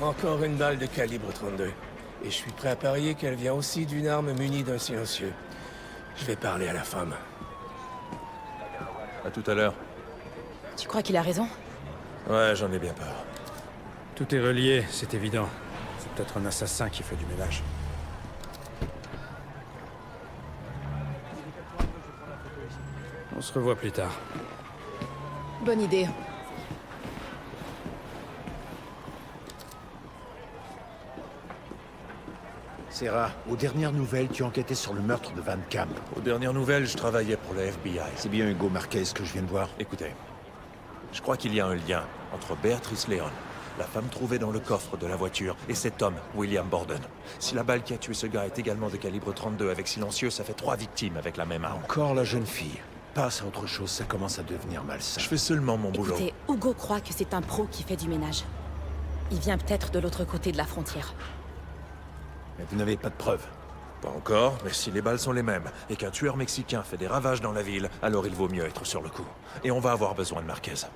Encore une balle de calibre 32. Et je suis prêt à parier qu'elle vient aussi d'une arme munie d'un silencieux. Je vais parler à la femme. À tout à l'heure. Tu crois qu'il a raison? Ouais, j'en ai bien peur. Tout est relié, c'est évident. C'est peut-être un assassin qui fait du ménage. On se revoit plus tard. Bonne idée. Sarah, aux dernières nouvelles, tu enquêtais sur le meurtre de Van Camp. Aux dernières nouvelles, je travaillais pour le FBI. C'est bien Hugo Marquez que je viens de voir. Écoutez, je crois qu'il y a un lien entre Beatrice Leon, la femme trouvée dans le coffre de la voiture, et cet homme, William Borden. Si la balle qui a tué ce gars est également de calibre 32 avec silencieux, ça fait 3 victimes avec la même arme. Encore la jeune fille. Passe à autre chose, ça commence à devenir malsain. Je fais seulement mon boulot. Écoutez, Hugo croit que c'est un pro qui fait du ménage. Il vient peut-être de l'autre côté de la frontière. Mais vous n'avez pas de preuves? Pas encore, mais si les balles sont les mêmes, et qu'un tueur mexicain fait des ravages dans la ville, alors il vaut mieux être sur le coup. Et on va avoir besoin de Marquez.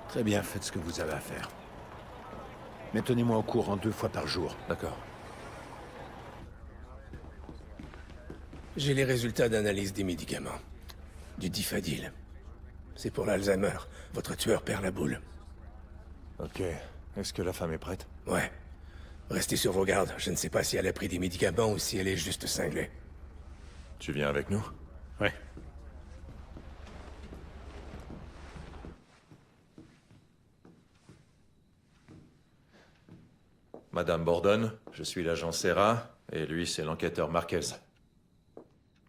Très bien, faites ce que vous avez à faire. Mais tenez-moi au courant 2 fois par jour. D'accord. J'ai les résultats d'analyse des médicaments. Du Difadil. C'est pour l'Alzheimer. Votre tueur perd la boule. Ok. Est-ce que la femme est prête? Ouais. Restez sur vos gardes. Je ne sais pas si elle a pris des médicaments ou si elle est juste cinglée. Tu viens avec nous? Ouais. Madame Borden, je suis l'agent Serra, et lui, c'est l'enquêteur Marquez.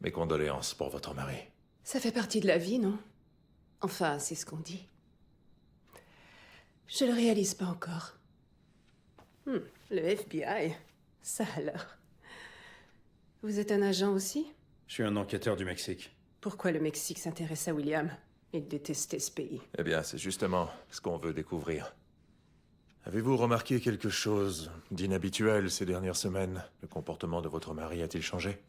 Mes condoléances pour votre mari. Ça fait partie de la vie, non? Enfin, c'est ce qu'on dit. Je le réalise pas encore. Le FBI. Ça alors. Vous êtes un agent aussi? Je suis un enquêteur du Mexique. Pourquoi le Mexique s'intéresse à William? Il détestait ce pays. Eh bien, c'est justement ce qu'on veut découvrir. Avez-vous remarqué quelque chose d'inhabituel ces dernières semaines? Le comportement de votre mari a-t-il changé?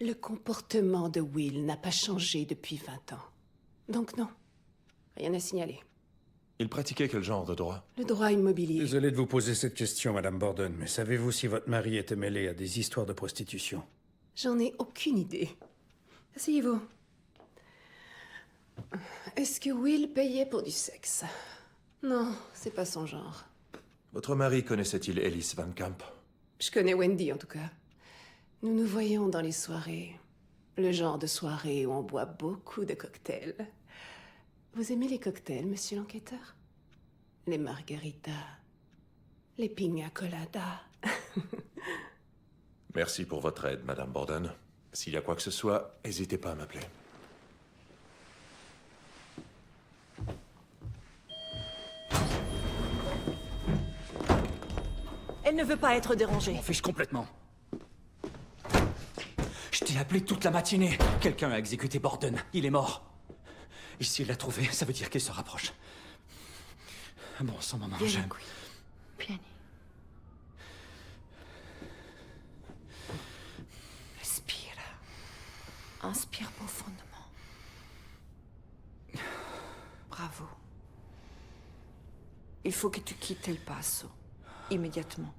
Le comportement de Will n'a pas changé depuis 20 ans. Donc non, rien à signaler. Il pratiquait quel genre de droit? Le droit immobilier. Désolé de vous poser cette question, Madame Borden, mais savez-vous si votre mari était mêlé à des histoires de prostitution? J'en ai aucune idée. Asseyez-vous. Est-ce que Will payait pour du sexe? Non, c'est pas son genre. Votre mari connaissait-il Ellis Van Camp? Je connais Wendy, en tout cas. Nous nous voyons dans les soirées. Le genre de soirée où on boit beaucoup de cocktails. Vous aimez les cocktails, monsieur l'enquêteur? Les margaritas, les pina coladas. Merci pour votre aide, Madame Borden. S'il y a quoi que ce soit, n'hésitez pas à m'appeler. Elle ne veut pas être dérangée. Je m'en fiche complètement. Je t'ai appelé toute la matinée. Quelqu'un a exécuté Borden. Il est mort. Et s'il l'a trouvé, ça veut dire qu'il se rapproche. Bon sang, maman, Vieni qui. Vieni. Respire. Inspire profondément. Bravo. Il faut que tu quittes El Paso. Immédiatement.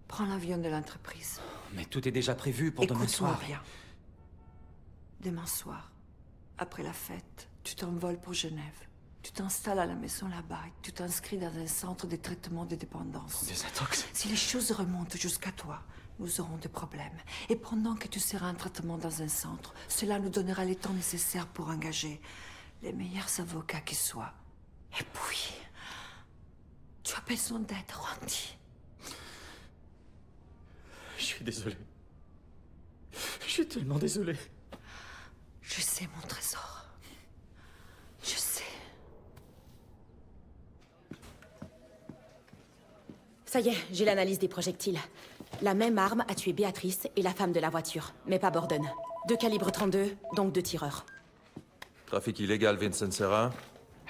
Prends l'avion de l'entreprise. Mais tout est déjà prévu pour demain Écoute-moi soir. bien. Demain soir, après la fête, tu t'envoles pour Genève. Tu t'installes à la maison là-bas et tu t'inscris dans un centre de traitement de dépendance. Des intox. Si les choses remontent jusqu'à toi, nous aurons des problèmes. Et pendant que tu seras en traitement dans un centre, cela nous donnera les temps nécessaires pour engager les meilleurs avocats qui soient. Et puis, tu as besoin d'aide, Randy. Je suis désolé. Je suis tellement désolé. Je sais, mon trésor. Je sais. Ça y est, j'ai l'analyse des projectiles. La même arme a tué Béatrice et la femme de la voiture, mais pas Borden. 2 calibres 32, donc 2 tireurs. Trafic illégal, Vincent Serra.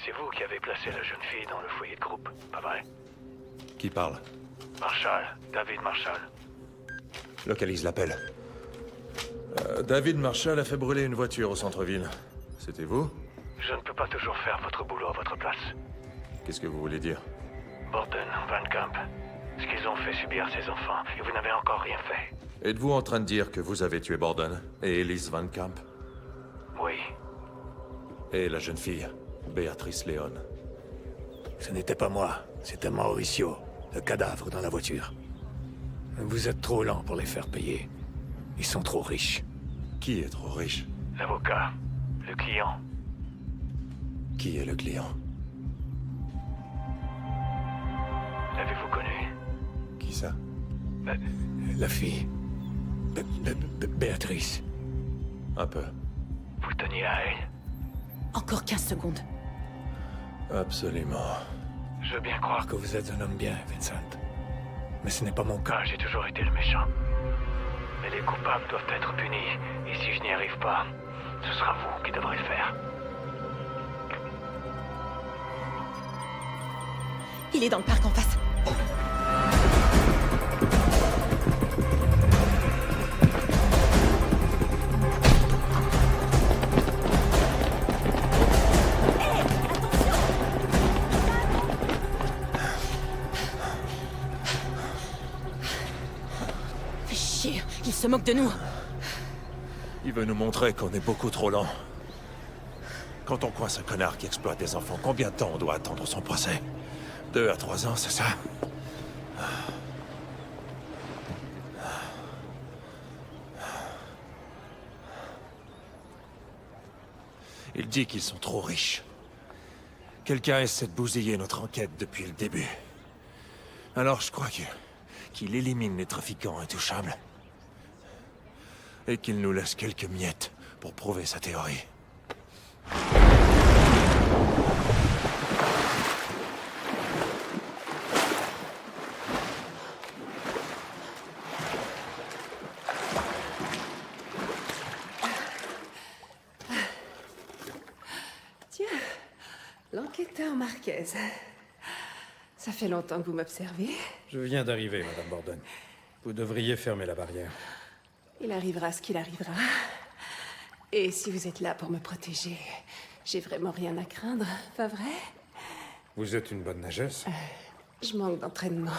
C'est vous qui avez placé la jeune fille dans le foyer de groupe, pas vrai? Qui parle? Marshall, David Marshall. Localise l'appel. David Marshall a fait brûler une voiture au centre-ville. C'était vous? Je ne peux pas toujours faire votre boulot à votre place. Qu'est-ce que vous voulez dire? Borden, Van Camp, ce qu'ils ont fait subir à ces enfants, et vous n'avez encore rien fait. Êtes-vous en train de dire que vous avez tué Borden et Elise Van Camp? Oui. Et la jeune fille, Béatrice Léon? Ce n'était pas moi, c'était Mauricio, le cadavre dans la voiture. Vous êtes trop lent pour les faire payer. Ils sont trop riches. Qui est trop riche? L'avocat, le client. Qui est le client? L'avez-vous connu? Qui ça? La fille. Béatrice. Un peu. Vous teniez à elle? Encore 15 secondes. Absolument. Je veux bien croire que vous êtes un homme bien, Vincent. Mais ce n'est pas mon cas. J'ai toujours été le méchant. Mais les coupables doivent être punis. Et si je n'y arrive pas, ce sera vous qui devrez le faire. Il est dans le parc en face. Fais chier, il se moque de nous. Il veut nous montrer qu'on est beaucoup trop lent. Quand on coince un connard qui exploite des enfants, combien de temps on doit attendre son procès? 2 à 3 ans, c'est ça? Il dit qu'ils sont trop riches. Quelqu'un essaie de bousiller notre enquête depuis le début. Alors je crois qu'il élimine les trafiquants intouchables. Et qu'il nous laisse quelques miettes pour prouver sa théorie. Tiens, l'enquêteur Marquez. Ça fait longtemps que vous m'observez. Je viens d'arriver, Madame Borden. Vous devriez fermer la barrière. Il arrivera ce qu'il arrivera. Et si vous êtes là pour me protéger, j'ai vraiment rien à craindre, pas vrai? Vous êtes une bonne nageuse. Je manque d'entraînement.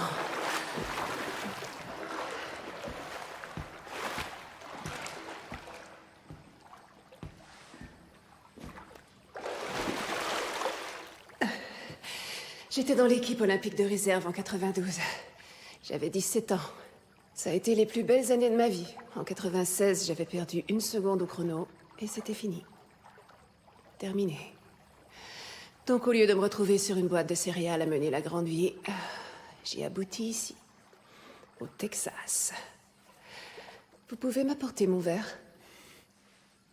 J'étais dans l'équipe olympique de réserve en 92. J'avais 17 ans. Ça a été les plus belles années de ma vie. En 96, j'avais perdu 1 seconde au chrono et c'était fini. Terminé. Donc au lieu de me retrouver sur une boîte de céréales à mener la grande vie, j'ai abouti ici, au Texas. Vous pouvez m'apporter mon verre?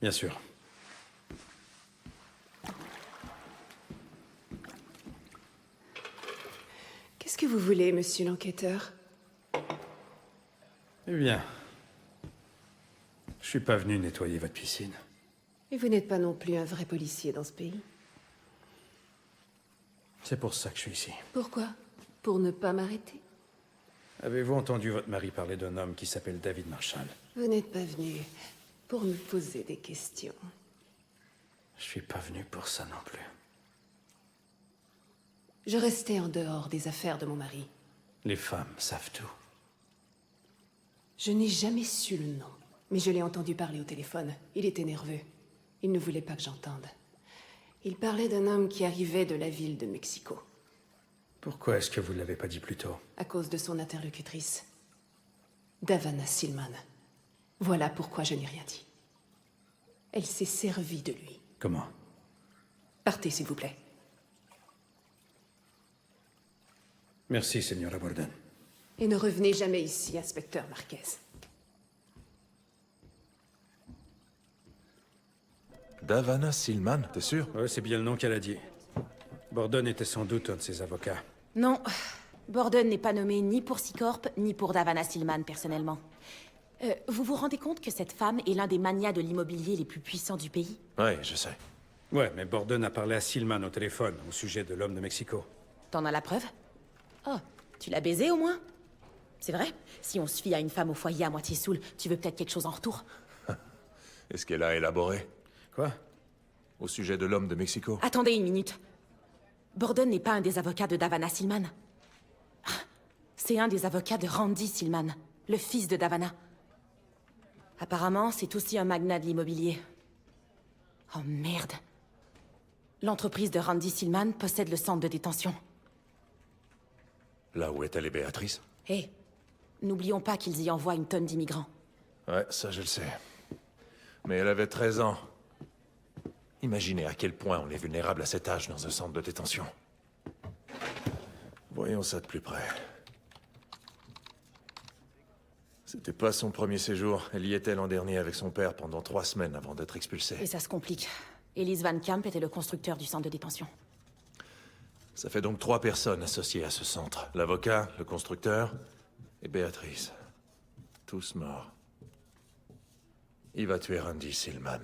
Bien sûr. Qu'est-ce que vous voulez, monsieur l'enquêteur? Eh bien, je suis pas venu nettoyer votre piscine. Et vous n'êtes pas non plus un vrai policier dans ce pays. C'est pour ça que je suis ici. Pourquoi? Pour ne pas m'arrêter? Avez-vous entendu votre mari parler d'un homme qui s'appelle David Marshall? Vous n'êtes pas venu pour me poser des questions. Je suis pas venu pour ça non plus. Je restais en dehors des affaires de mon mari. Les femmes savent tout. Je n'ai jamais su le nom, mais je l'ai entendu parler au téléphone. Il était nerveux. Il ne voulait pas que j'entende. Il parlait d'un homme qui arrivait de la ville de Mexico. Pourquoi est-ce que vous ne l'avez pas dit plus tôt? À cause de son interlocutrice, Davana Silman. Voilà pourquoi je n'ai rien dit. Elle s'est servie de lui. Comment? Partez, s'il vous plaît. Merci, Señora Borden. Et ne revenez jamais ici, inspecteur Marquez. Davana Silman, t'es sûr? Ouais, c'est bien le nom qu'elle a dit. Borden était sans doute un de ses avocats. Non, Borden n'est pas nommé ni pour Seacorp, ni pour Davana Silman, personnellement. Vous vous rendez compte que cette femme est l'un des manias de l'immobilier les plus puissants du pays? Ouais, je sais. Ouais, mais Borden a parlé à Silman au téléphone, au sujet de l'homme de Mexico. T'en as la preuve? Oh, tu l'as baisé au moins? C'est vrai? Si on se fie à une femme au foyer à moitié saoule, tu veux peut-être quelque chose en retour? Est-ce qu'elle a élaboré? Quoi? Au sujet de l'homme de Mexico? Attendez une minute. Borden n'est pas un des avocats de Davana Silman. C'est un des avocats de Randy Silman, le fils de Davana. Apparemment, c'est aussi un magnat de l'immobilier. Oh merde. L'entreprise de Randy Silman possède le centre de détention. Là où est allée Béatrice? Hé, n'oublions pas qu'ils y envoient une tonne d'immigrants. Ouais, ça je le sais. Mais elle avait 13 ans. Imaginez à quel point on est vulnérable à cet âge dans un centre de détention. Voyons ça de plus près. C'était pas son premier séjour. Elle y était l'an dernier avec son père pendant 3 semaines avant d'être expulsée. Et ça se complique. Elise Van Camp était le constructeur du centre de détention. Ça fait donc 3 personnes associées à ce centre. L'avocat, le constructeur et Béatrice. Tous morts. Il va tuer Randy Silman.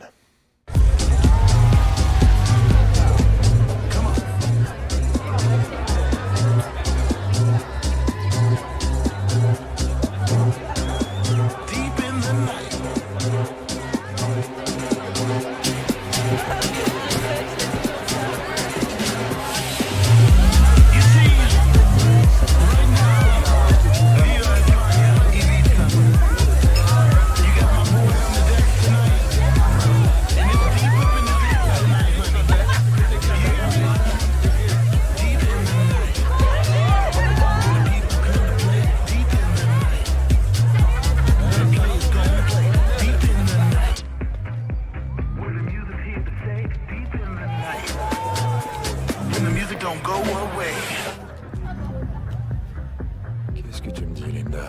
Qu'est-ce que tu me dis, Linda?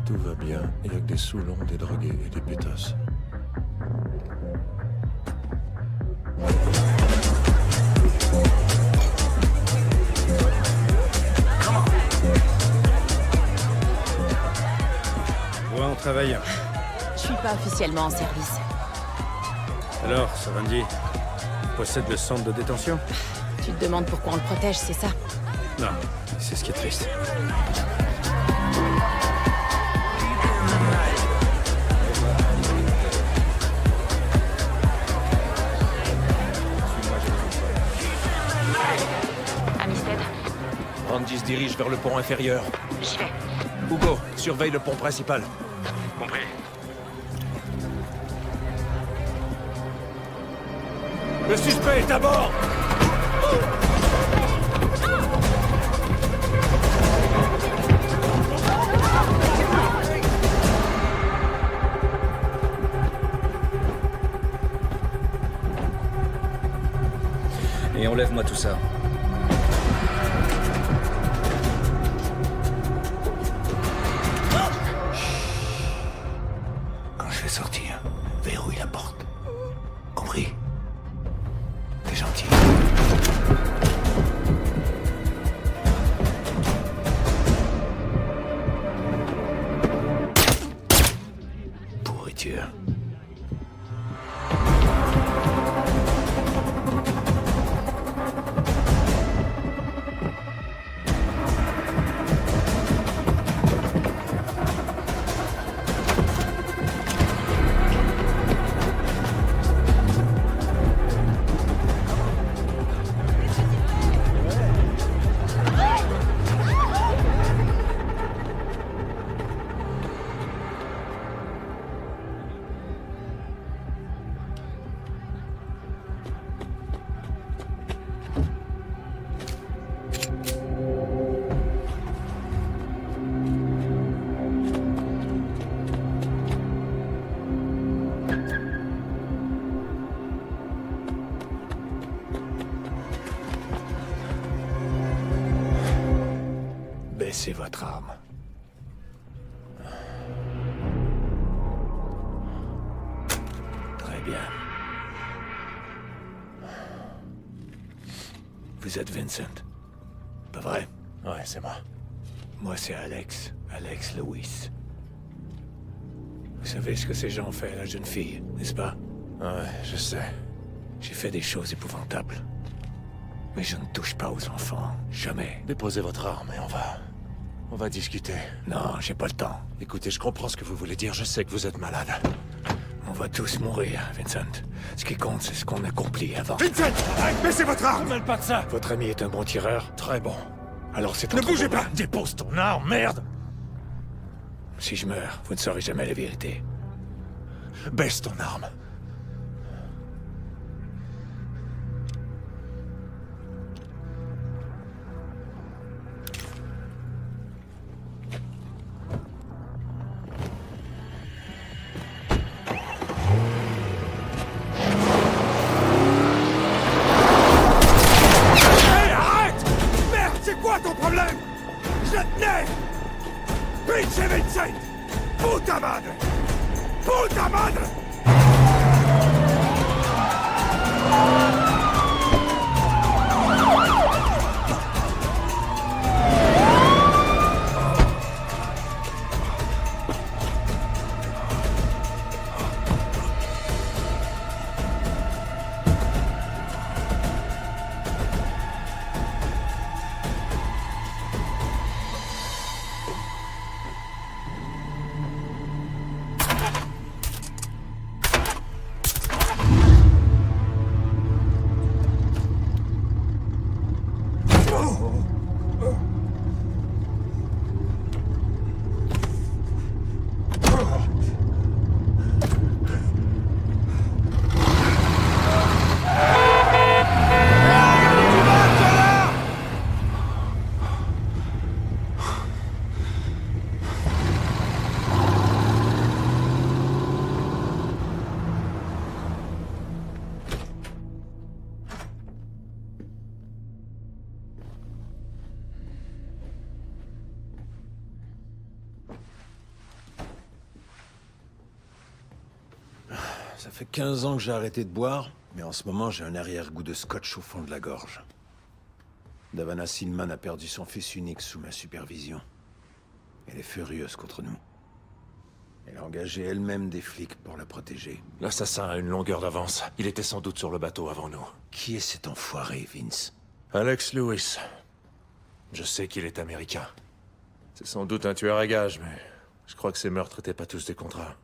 Tout va bien, il y a que des saoulons, des drogués et des pétasses. Ouais, on travaille. Je suis pas officiellement en service. Alors, ce Randy possède le centre de détention? Tu te demandes pourquoi on le protège, c'est ça? Non, c'est ce qui est triste. Amistad? Randy se dirige vers le pont inférieur. J'y vais. Hugo, surveille le pont principal. Compris. Le suspect est à bord! Et enlève-moi tout ça. Quand je vais sortir, verrouille la porte. Compris? T'es gentil. Pourriture. Baissez votre arme. Très bien. Vous êtes Vincent, pas vrai? Ouais, c'est moi. Moi, c'est Alex. Alex Lewis. Vous savez ce que ces gens ont fait à la jeune fille, n'est-ce pas? Ouais, je sais. J'ai fait des choses épouvantables. Mais je ne touche pas aux enfants. Jamais. Déposez votre arme et on va discuter. Non, j'ai pas le temps. Écoutez, je comprends ce que vous voulez dire. Je sais que vous êtes malade. On va tous mourir, Vincent. Ce qui compte, c'est ce qu'on accomplit avant. Vincent! Baissez votre arme! Ne mêle pas de ça! Votre ami est un bon tireur? Très bon. Alors c'est Ne bougez pas! Dépose ton arme, merde! Si je meurs, vous ne saurez jamais la vérité. Baisse ton arme. Hey, arrête! Merde, c'est quoi ton problème? Je le tenais! Pinche Vincent! Puta madre! Puta madre! Ça fait 15 ans que j'ai arrêté de boire, mais en ce moment j'ai un arrière-goût de scotch au fond de la gorge. Davana Silman a perdu son fils unique sous ma supervision. Elle est furieuse contre nous. Elle a engagé elle-même des flics pour la protéger. L'assassin a une longueur d'avance. Il était sans doute sur le bateau avant nous. Qui est cet enfoiré, Vince? Alex Lewis. Je sais qu'il est américain. C'est sans doute un tueur à gages, mais je crois que ces meurtres n'étaient pas tous des contrats.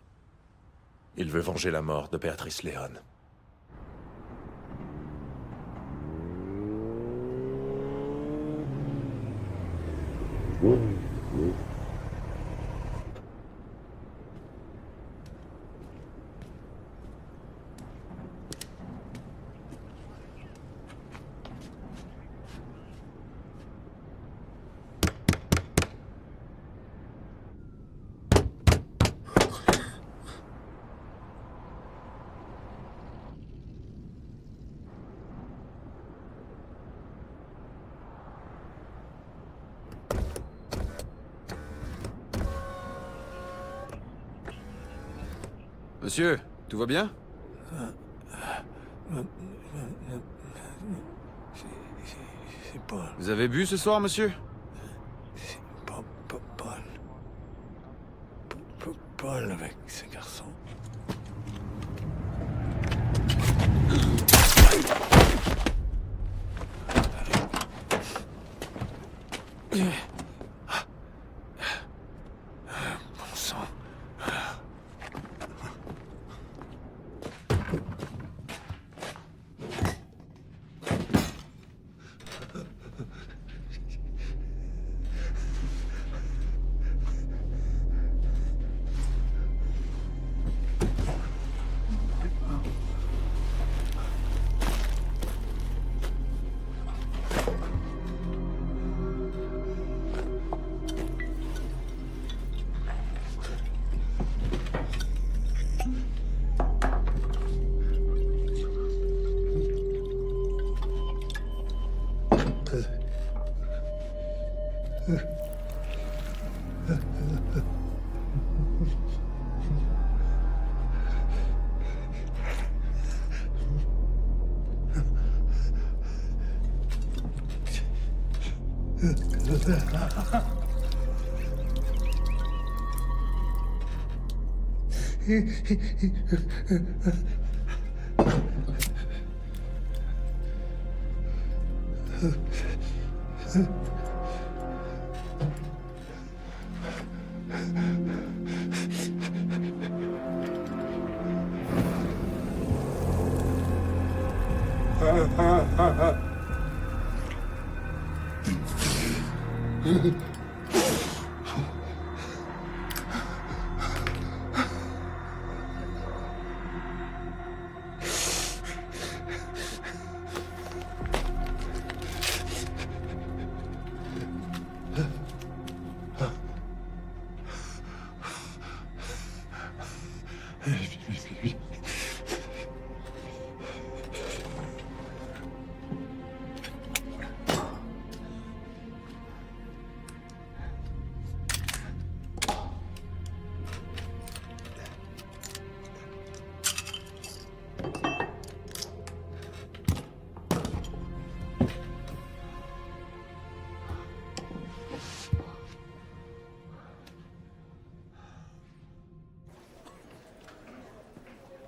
Il veut venger la mort de Beatrice Leon. Monsieur, tout va bien? C'est Paul. Vous avez bu ce soir, monsieur? Paul avec ce garçon. Bon sang.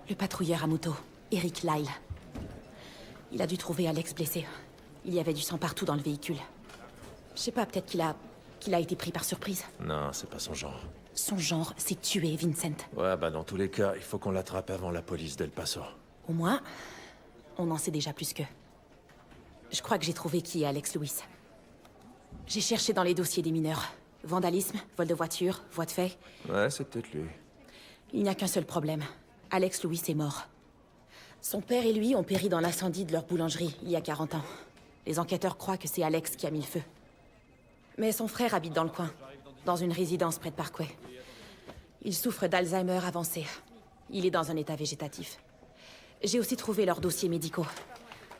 Le patrouilleur à moto, Eric Lyle. Il a dû trouver Alex blessé. Il y avait du sang partout dans le véhicule. Je sais pas, peut-être qu'il a été pris par surprise. Non, c'est pas son genre. Son genre, c'est tuer Vincent. Ouais, bah dans tous les cas, il faut qu'on l'attrape avant la police d'El Paso. Au moins, on en sait déjà plus qu'eux. Je crois que j'ai trouvé qui est Alex Lewis. J'ai cherché dans les dossiers des mineurs. Vandalisme, vol de voiture, voie de fait. Ouais, c'est peut-être lui. Il n'y a qu'un seul problème. Alex Lewis est mort. Son père et lui ont péri dans l'incendie de leur boulangerie, il y a 40 ans. Les enquêteurs croient que c'est Alex qui a mis le feu. Mais son frère habite dans le coin, dans une résidence près de Parkway. Il souffre d'Alzheimer avancé. Il est dans un état végétatif. J'ai aussi trouvé leurs dossiers médicaux.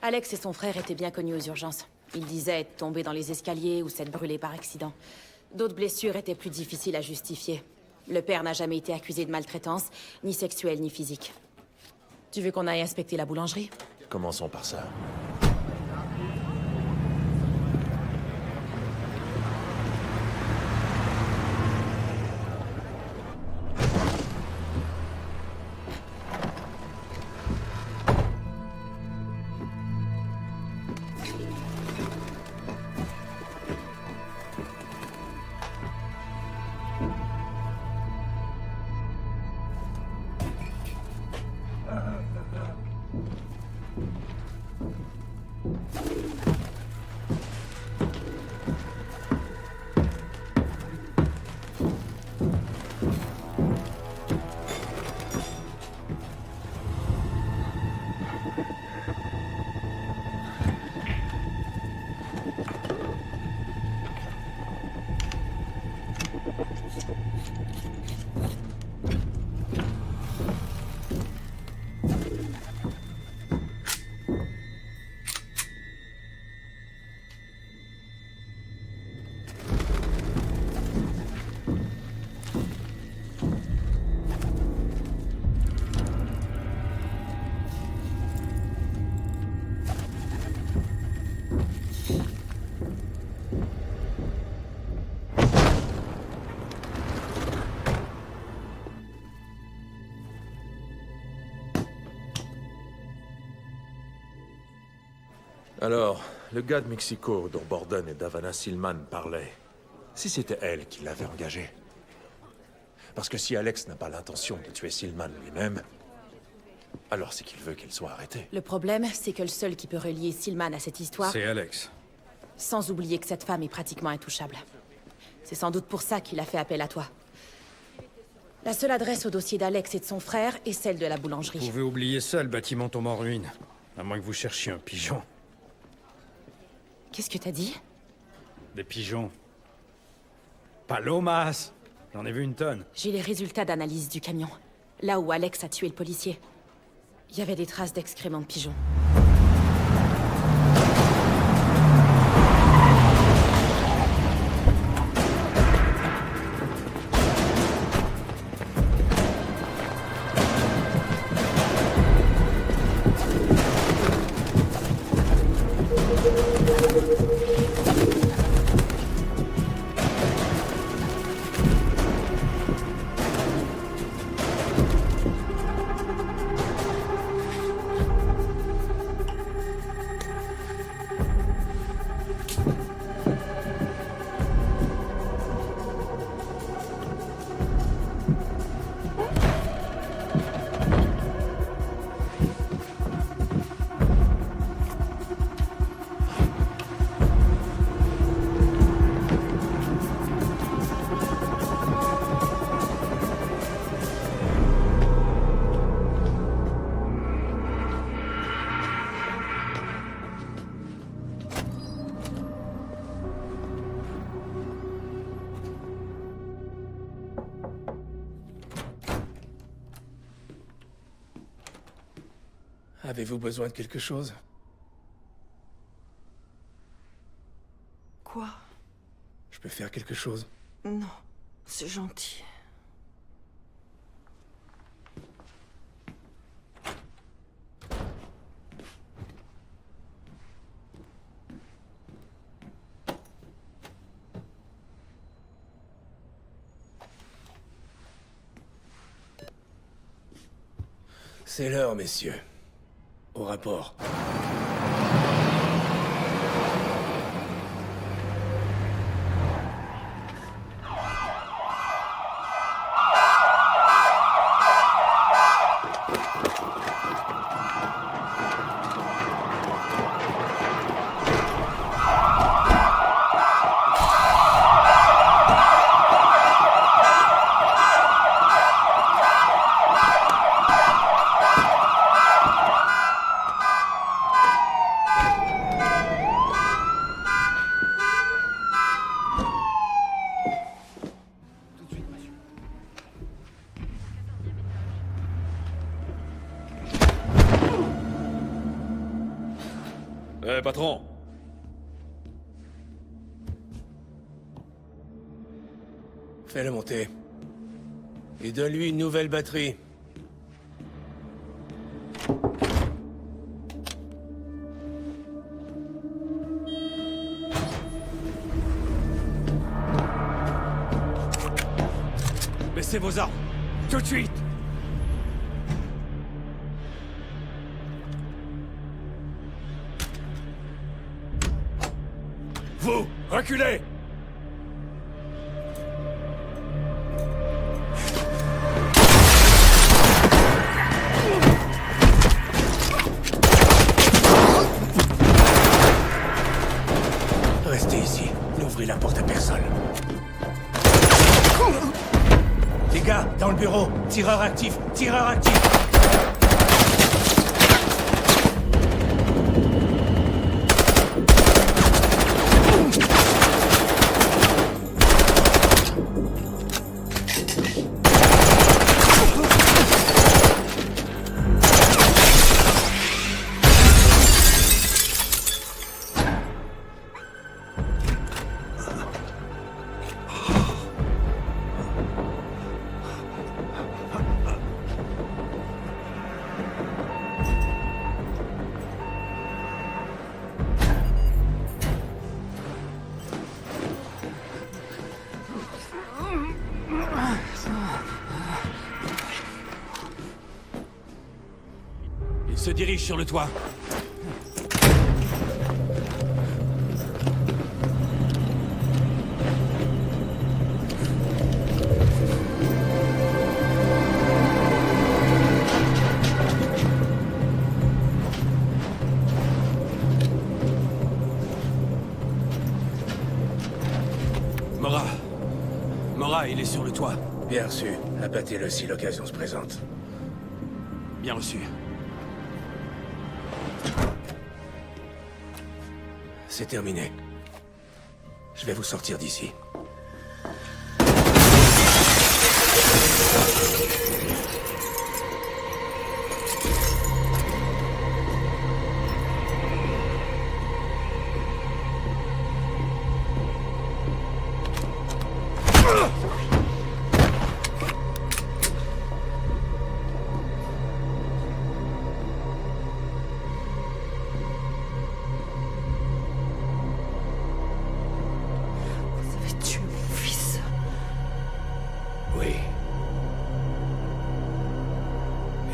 Alex et son frère étaient bien connus aux urgences. Ils disaient être tombés dans les escaliers ou s'être brûlés par accident. D'autres blessures étaient plus difficiles à justifier. Le père n'a jamais été accusé de maltraitance, ni sexuelle ni physique. Tu veux qu'on aille inspecter la boulangerie? Commençons par ça. Alors, le gars de Mexico dont Borden et Davana Silman parlaient, si c'était elle qui l'avait engagé. Parce que si Alex n'a pas l'intention de tuer Silman lui-même, alors c'est qu'il veut qu'elle soit arrêtée. Le problème, c'est que le seul qui peut relier Silman à cette histoire... C'est Alex. Sans oublier que cette femme est pratiquement intouchable. C'est sans doute pour ça qu'il a fait appel à toi. La seule adresse au dossier d'Alex et de son frère est celle de la boulangerie. Vous pouvez oublier ça, le bâtiment tombe en ruine. À moins que vous cherchiez un pigeon. Qu'est-ce que t'as dit? Des pigeons. Palomas! J'en ai vu une tonne. J'ai les résultats d'analyse du camion. Là où Alex a tué le policier. Il y avait des traces d'excréments de pigeons. Avez-vous besoin de quelque chose? Quoi? Je peux faire quelque chose? Non, c'est gentil. C'est l'heure, messieurs. Au rapport. Patron. Fais-le monter. Et donne-lui une nouvelle batterie. Baissez vos armes. Tout de suite. Vous, reculez! Restez ici. N'ouvrez la porte à personne. Les gars, dans le bureau, tireur actif, tireur actif! Il se dirige sur le toit. Mora, il est sur le toit. Bien reçu. Abattez-le si l'occasion se présente. Bien reçu. C'est terminé. Je vais vous sortir d'ici.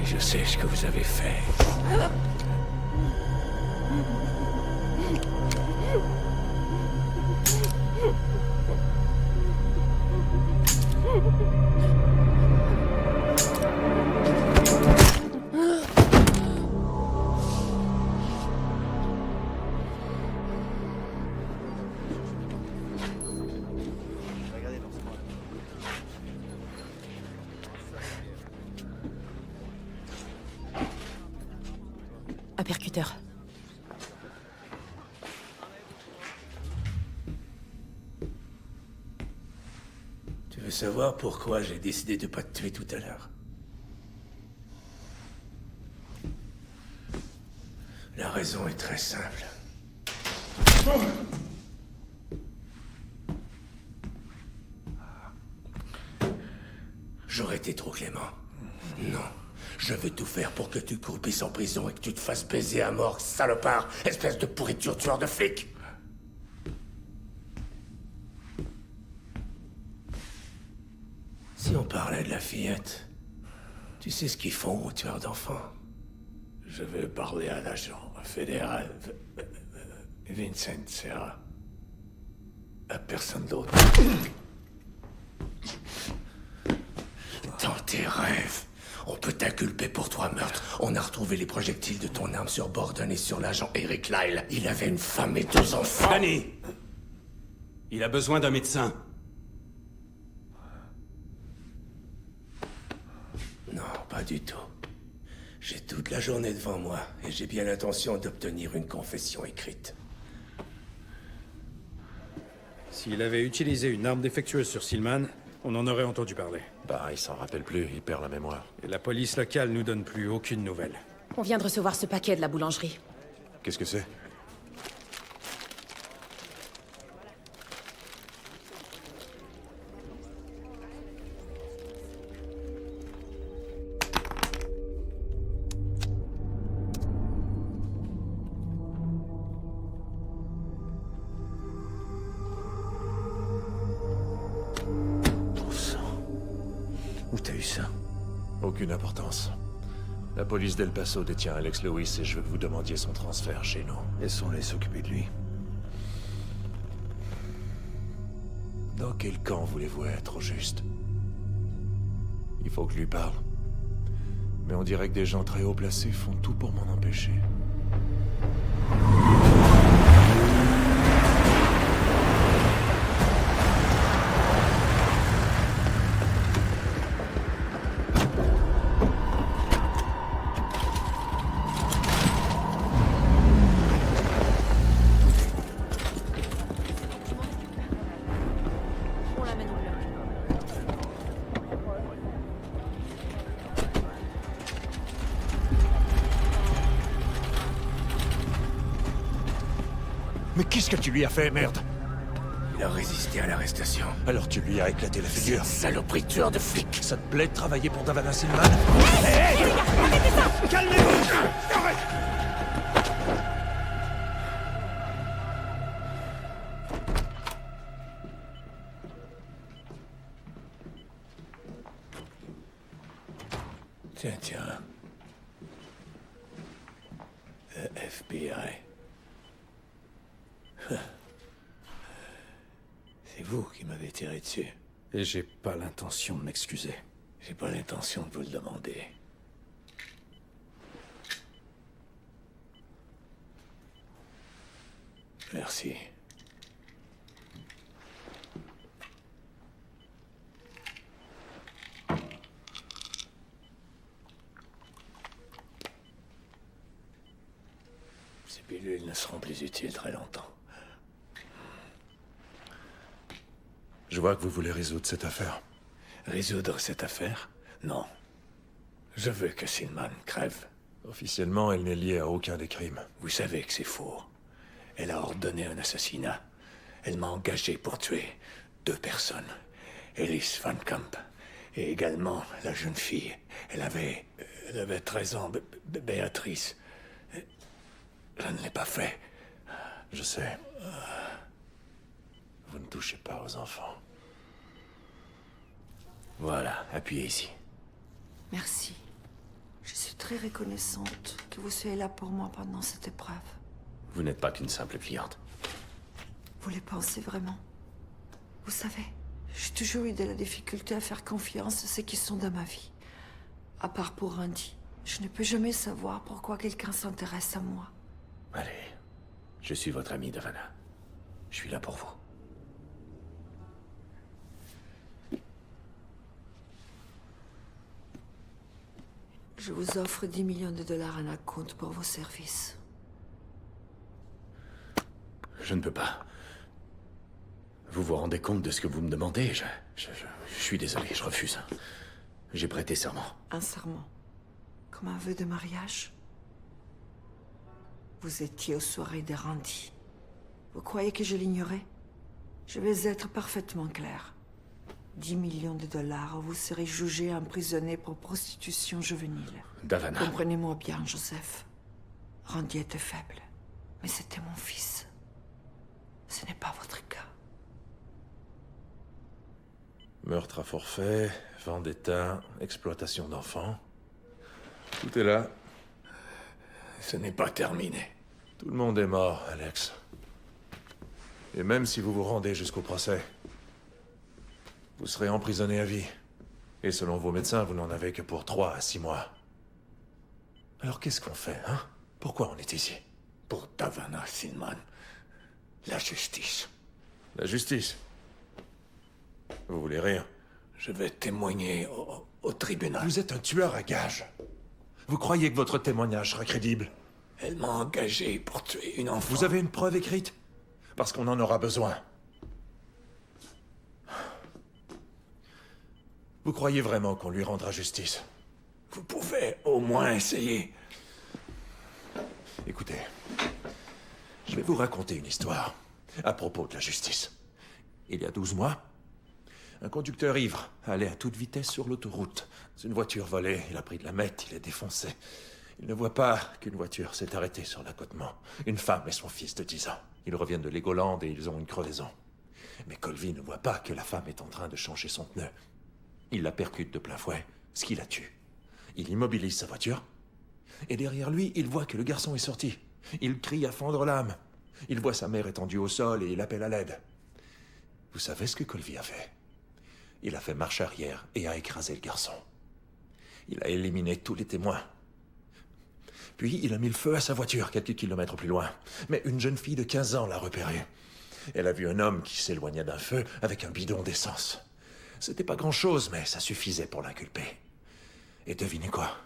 Je sais ce que vous avez fait. Un percuteur. Tu veux savoir pourquoi j'ai décidé de pas te tuer tout à l'heure? raison est très simple. J'aurais été trop clément. Non. Je veux tout faire pour que tu croupisses en prison et que tu te fasses baiser à mort, salopard, espèce de pourriture tueur de flic. Si on parlait de la fillette, tu sais ce qu'ils font aux tueurs d'enfants? Je veux parler à l'agent fédéral Vincent Serra. À personne d'autre. Dans tes rêves, on peut t'inculper pour 3 meurtres. On a retrouvé les projectiles de ton arme sur Borden et sur l'agent Eric Lyle. Il avait une femme et 2 enfants. Danny! Il a besoin d'un médecin. Non, pas du tout. J'ai toute la journée devant moi et j'ai bien l'intention d'obtenir une confession écrite. S'il avait utilisé une arme défectueuse sur Silman, on en aurait entendu parler. Bah, il s'en rappelle plus, il perd la mémoire. Et la police locale nous donne plus aucune nouvelle. On vient de recevoir ce paquet de la boulangerie. Qu'est-ce que c'est? Où t'as eu ça? Aucune importance. La police d'El Paso détient Alex Lewis et je veux que vous demandiez son transfert chez nous. Laissons-les s'occuper de lui. Dans quel camp voulez-vous être, au juste? Il faut que je lui parle. Mais on dirait que des gens très haut placés font tout pour m'en empêcher. On l'amène au bloc. Mais qu'est-ce que tu lui as fait, merde? Il a résisté à l'arrestation. Alors tu lui as éclaté la figure. Saloperie de tueur de flic. Ça te plaît de travailler pour Davana Silman? Hé, les gars, arrêtez ça! Calmez-vous! Arrête! Tiens. Le FBI. C'est vous qui m'avez tiré dessus. Et j'ai pas l'intention de m'excuser. J'ai pas l'intention de vous le demander. Merci. Ces pilules ne seront plus utiles très longtemps. Je vois que vous voulez résoudre cette affaire. Résoudre cette affaire? Non. Je veux que Silman crève. Officiellement, elle n'est liée à aucun des crimes. Vous savez que c'est faux. Elle a ordonné un assassinat. Elle m'a engagé pour tuer 2 personnes. Elise Van Camp. Et également la jeune fille. Elle avait 13 ans. Béatrice. Je ne l'ai pas fait. Je sais. Vous ne touchez pas aux enfants. Voilà, appuyez ici. Merci. Je suis très reconnaissante que vous soyez là pour moi pendant cette épreuve. Vous n'êtes pas qu'une simple cliente. Vous le pensez vraiment? Vous savez, j'ai toujours eu de la difficulté à faire confiance à ceux qui sont dans ma vie. À part pour Randy, je ne peux jamais savoir pourquoi quelqu'un s'intéresse à moi. Allez, je suis votre ami, Davana. Je suis là pour vous. Je vous offre 10 millions de dollars en acompte pour vos services. Je ne peux pas. Vous vous rendez compte de ce que vous me demandez? Je suis désolé, je refuse. J'ai prêté serment. Un serment? Comme un vœu de mariage? Vous étiez aux soirées de Randy. Vous croyez que je l'ignorais? Je vais être parfaitement clair. 10 millions de dollars, vous serez jugé emprisonné pour prostitution juvénile. Davana. Comprenez-moi bien, Joseph. Randy était faible, mais c'était mon fils. Ce n'est pas votre cas. Meurtre à forfait, vendetta, exploitation d'enfants. Tout est là. Ce n'est pas terminé. Tout le monde est mort, Alex. Et même si vous vous rendez jusqu'au procès, vous serez emprisonné à vie. Et selon vos médecins, vous n'en avez que pour 3 à 6 mois. Alors qu'est-ce qu'on fait, hein? Pourquoi on est ici? Pour Davana Silman. La justice. La justice? Vous voulez rire? Je vais témoigner au tribunal. Vous êtes un tueur à gages. Vous croyez que votre témoignage sera crédible? Elle m'a engagé pour tuer une enfant. Vous avez une preuve écrite? Parce qu'on en aura besoin. Vous croyez vraiment qu'on lui rendra justice? Vous pouvez au moins essayer. Écoutez, je vais vous raconter une histoire à propos de la justice. Il y a 12 mois, un conducteur ivre allait à toute vitesse sur l'autoroute. Une voiture volée, il a pris de la meth, il est défoncé. Il ne voit pas qu'une voiture s'est arrêtée sur l'accotement. Une femme et son fils de 10 ans. Ils reviennent de Legoland et ils ont une crevaison. Mais Colby ne voit pas que la femme est en train de changer son pneu. Il la percute de plein fouet, ce qui la tue. Il immobilise sa voiture. Et derrière lui, il voit que le garçon est sorti. Il crie à fendre l'âme. Il voit sa mère étendue au sol et il appelle à l'aide. Vous savez ce que Colby a fait? Il a fait marche arrière et a écrasé le garçon. Il a éliminé tous les témoins. Puis il a mis le feu à sa voiture quelques kilomètres plus loin. Mais une jeune fille de 15 ans l'a repéré. Elle a vu un homme qui s'éloignait d'un feu avec un bidon d'essence. C'était pas grand-chose, mais ça suffisait pour l'inculper. Et devinez quoi?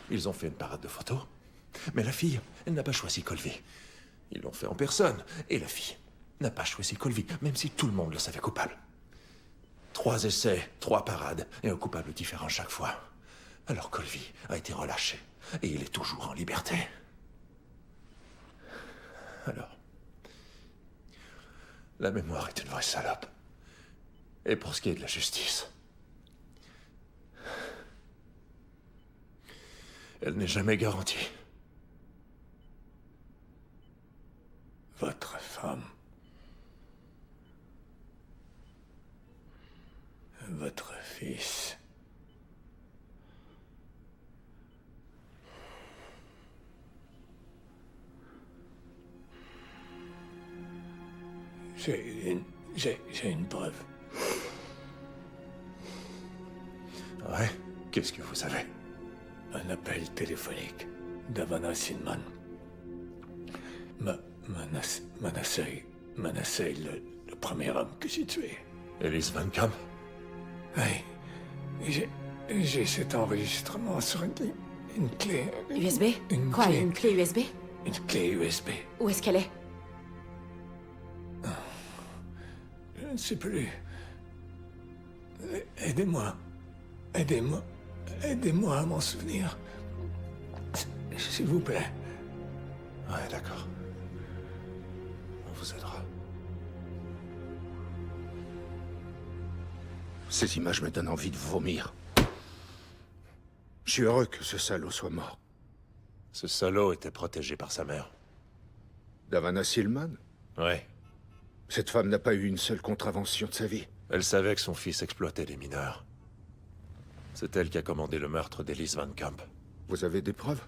Ils ont fait une parade de photos. Mais la fille, elle n'a pas choisi Colby. Ils l'ont fait en personne. Et la fille n'a pas choisi Colby, même si tout le monde le savait coupable. 3 essais, 3 parades, et un coupable différent chaque fois. Alors Colby a été relâché. Et il est toujours en liberté. Alors, la mémoire est une vraie salope. Et pour ce qui est de la justice, elle n'est jamais garantie. Votre femme. Votre fils. J'ai une preuve. Ouais? Qu'est-ce que vous avez? Un appel téléphonique. Davana Silman. Manasseh, le premier homme que j'ai tué. Ellis Van Camp? Oui. J'ai cet enregistrement sur une clé. USB? Quoi, une clé USB? Une clé USB. Où est-ce qu'elle est? Je ne sais plus. Aidez-moi. Aidez-moi. Aidez-moi à m'en souvenir. S'il vous plaît. Ouais, d'accord. On vous aidera. Ces images me donnent envie de vomir. Je suis heureux que ce salaud soit mort. Ce salaud était protégé par sa mère. Davana Silman? Ouais. Cette femme n'a pas eu une seule contravention de sa vie. Elle savait que son fils exploitait les mineurs. C'est elle qui a commandé le meurtre d'Ellis Van Camp. Vous avez des preuves?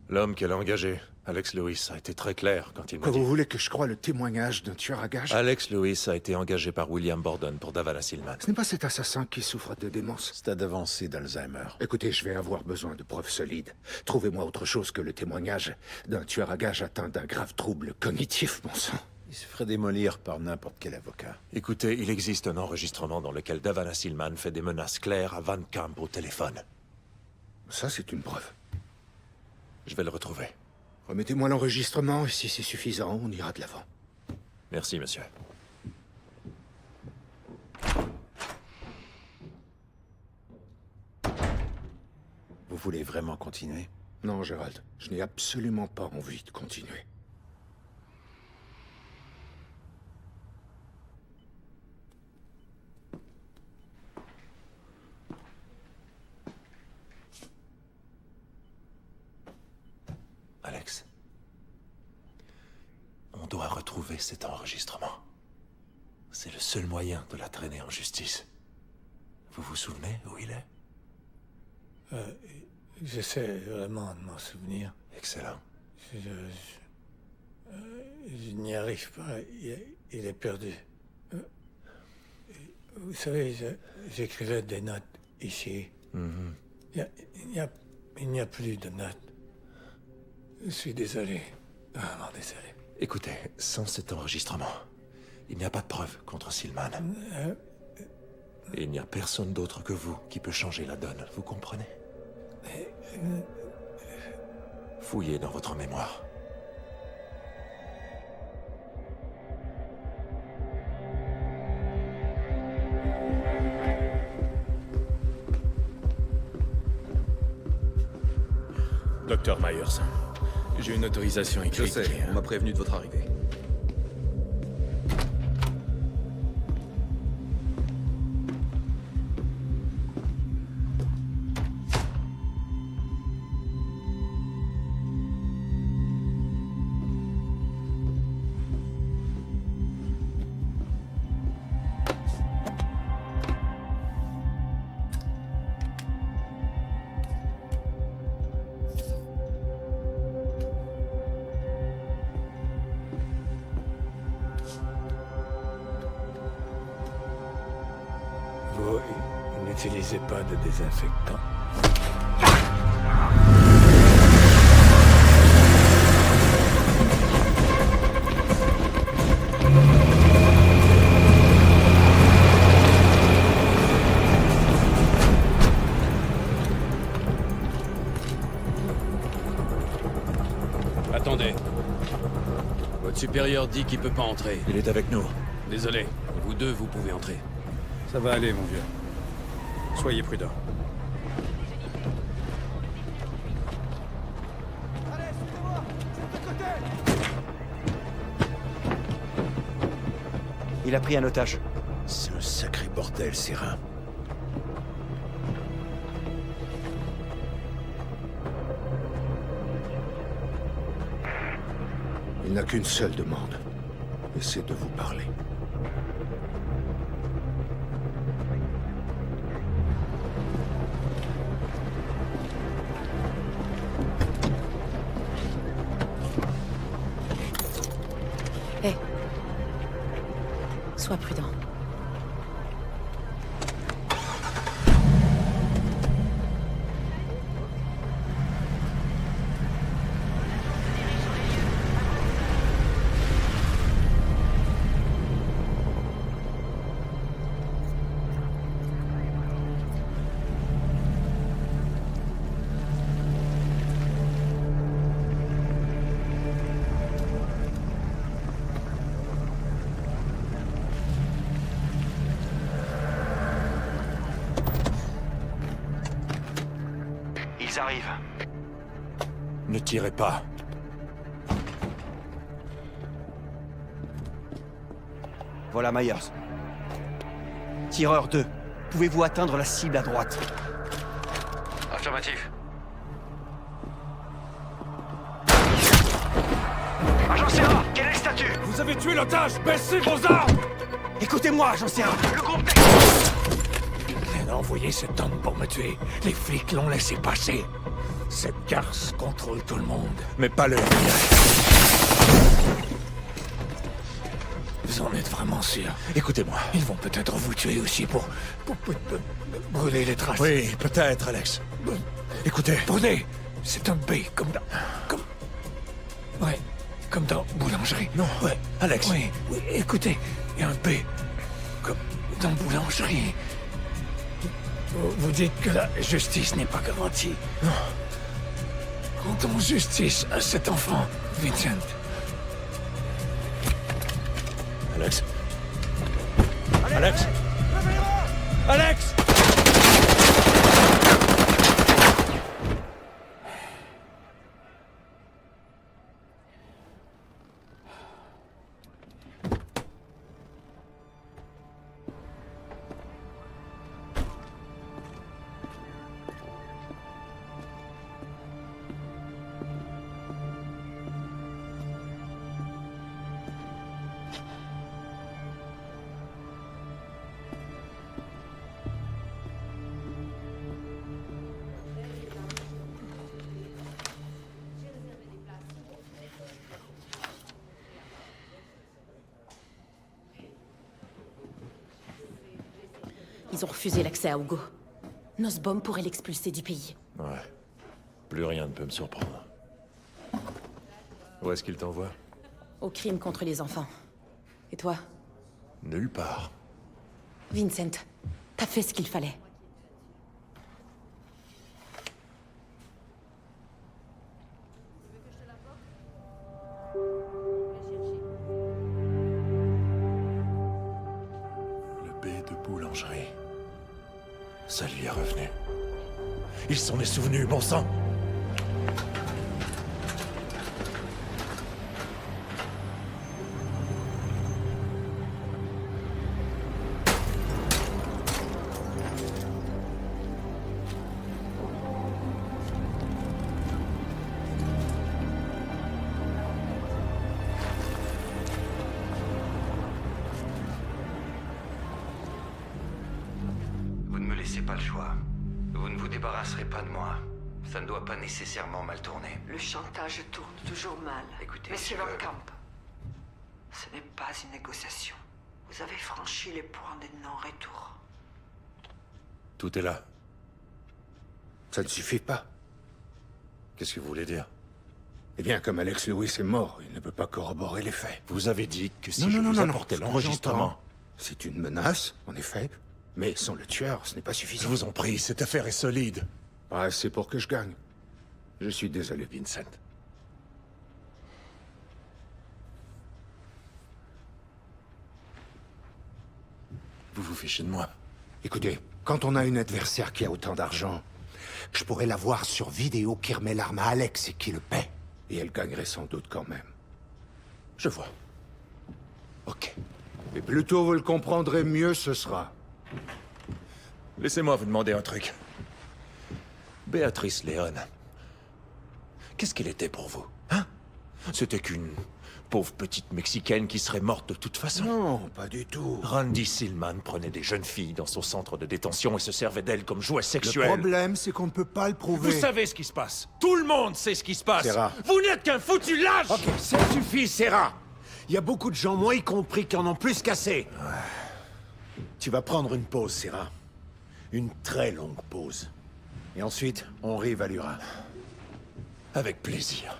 L'homme qu'elle a engagé, Alex Lewis, a été très clair quand il m'a dit... Vous voulez que je croie le témoignage d'un tueur à gages? Alex Lewis a été engagé par William Borden pour Davana Silman. Ce n'est pas cet assassin qui souffre de démence. Stade avancé d'Alzheimer. Écoutez, je vais avoir besoin de preuves solides. Trouvez-moi autre chose que le témoignage d'un tueur à gages atteint d'un grave trouble cognitif, mon sang. Il se ferait démolir par n'importe quel avocat. Écoutez, il existe un enregistrement dans lequel Davana Silman fait des menaces claires à Van Camp au téléphone. Ça, c'est une preuve. Je vais le retrouver. Remettez-moi l'enregistrement, et si c'est suffisant, on ira de l'avant. Merci, monsieur. Vous voulez vraiment continuer? Non, Gérald, je n'ai absolument pas envie de continuer. Alex, on doit retrouver cet enregistrement. C'est le seul moyen de la traîner en justice. Vous vous souvenez où il est? J'essaie vraiment de m'en souvenir. Excellent. Je n'y arrive pas. Il est perdu. Vous savez, j'écrivais des notes ici. Il n'y a plus de notes. Je suis désolé. Vraiment désolé. Écoutez, sans cet enregistrement, il n'y a pas de preuve contre Silman. Et il n'y a personne d'autre que vous qui peut changer la donne, vous comprenez? Fouillez dans votre mémoire. Docteur Myers, j'ai une autorisation écrite. Je sais, on m'a prévenu de votre arrivée. Vous n'utilisez pas de désinfectant. Attendez. Votre supérieur dit qu'il peut pas entrer. Il est avec nous. Désolé. Vous deux, vous pouvez entrer. Ça va aller, mon vieux. Soyez prudents. Il a pris un otage. C'est un sacré bordel, Serin. Il n'a qu'une seule demande, et c'est de vous parler. Hé. Sois prudent. Ils arrivent. Ne tirez pas. Voilà Myers. Tireur 2, pouvez-vous atteindre la cible à droite? Affirmatif. Agent Serra, quel est le statut? Vous avez tué l'otage! Baissez vos armes! Écoutez-moi, Agent Serra! Le groupe Elle a envoyé cet homme pour me tuer. Les flics l'ont laissé passer. Cette garce contrôle tout le monde. Mais pas le... Vous en êtes vraiment sûr? Écoutez-moi. Ils vont peut-être vous tuer aussi pour brûler les traces. Oui, peut-être, Alex. Écoutez. Brûler! C'est un B, comme dans... Ouais, comme dans boulangerie. Non, ouais. Alex. Oui, écoutez, il y a un B, comme dans boulangerie. Vous dites que la justice n'est pas garantie. Non. Rendons justice à cet enfant, Vincent. Alex. Alex. Alex. Ils ont refusé l'accès à Hugo. Nussbaum pourrait l'expulser du pays. Ouais. Plus rien ne peut me surprendre. Où est-ce qu'il t'envoie? Au crime contre les enfants. Et toi? Nulle part. Vincent, t'as fait ce qu'il fallait. Le B de boulangerie. Ça lui est revenu. Il s'en est souvenu, bon sang! Vous ne me laissez pas le choix. Vous ne vous débarrasserez pas de moi. Ça ne doit pas nécessairement mal tourner. Le chantage tourne toujours mal. Écoutez, Monsieur Van Camp, ce n'est pas une négociation. Vous avez franchi les points de non-retour. Tout est là. Ça ne suffit pas. Qu'est-ce que vous voulez dire? Eh bien, comme Alex Lewis est mort, il ne peut pas corroborer les faits. Vous avez dit que si je vous apportais l'enregistrement... C'est une menace, en effet. Mais sans le tueur, ce n'est pas suffisant. Je vous en prie, cette affaire est solide. Ah, c'est pour que je gagne. Je suis désolé, Vincent. Vous vous fichez de moi. Écoutez, quand on a une adversaire qui a autant d'argent, je pourrais la voir sur vidéo qui remet l'arme à Alex et qui le paie. Et elle gagnerait sans doute quand même. Je vois. Ok. Et plus tôt vous le comprendrez, mieux ce sera. Laissez-moi vous demander un truc. Béatrice Léon. Qu'est-ce qu'elle était pour vous? Hein? C'était qu'une pauvre petite Mexicaine qui serait morte de toute façon? Non, pas du tout. Randy Silman prenait des jeunes filles dans son centre de détention et se servait d'elles comme jouet sexuel. Le problème, c'est qu'on ne peut pas le prouver. Vous savez ce qui se passe. Tout le monde sait ce qui se passe. Serra. Vous n'êtes qu'un foutu lâche. Ok, ça suffit, Serra. Il y a beaucoup de gens, moi y compris, qui en ont plus qu'assez. Tu vas prendre une pause, Serra. Une très longue pause. Et ensuite, on réévaluera. Avec plaisir.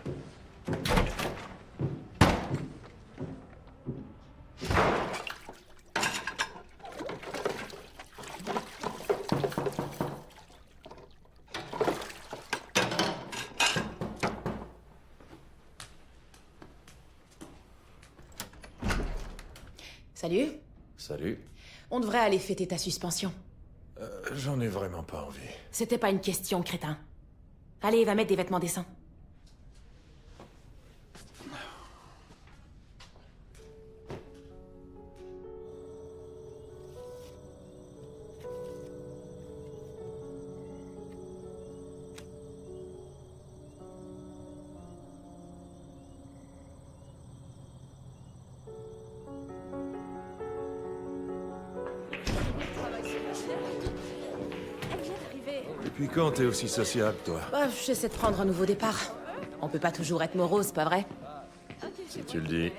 Salut. Salut. On devrait aller fêter ta suspension. J'en ai vraiment pas envie. C'était pas une question, crétin. Allez, va mettre des vêtements décents. Depuis quand t'es aussi sociable, toi? Bah, j'essaie de prendre un nouveau départ. On peut pas toujours être morose, pas vrai? Si tu le dis.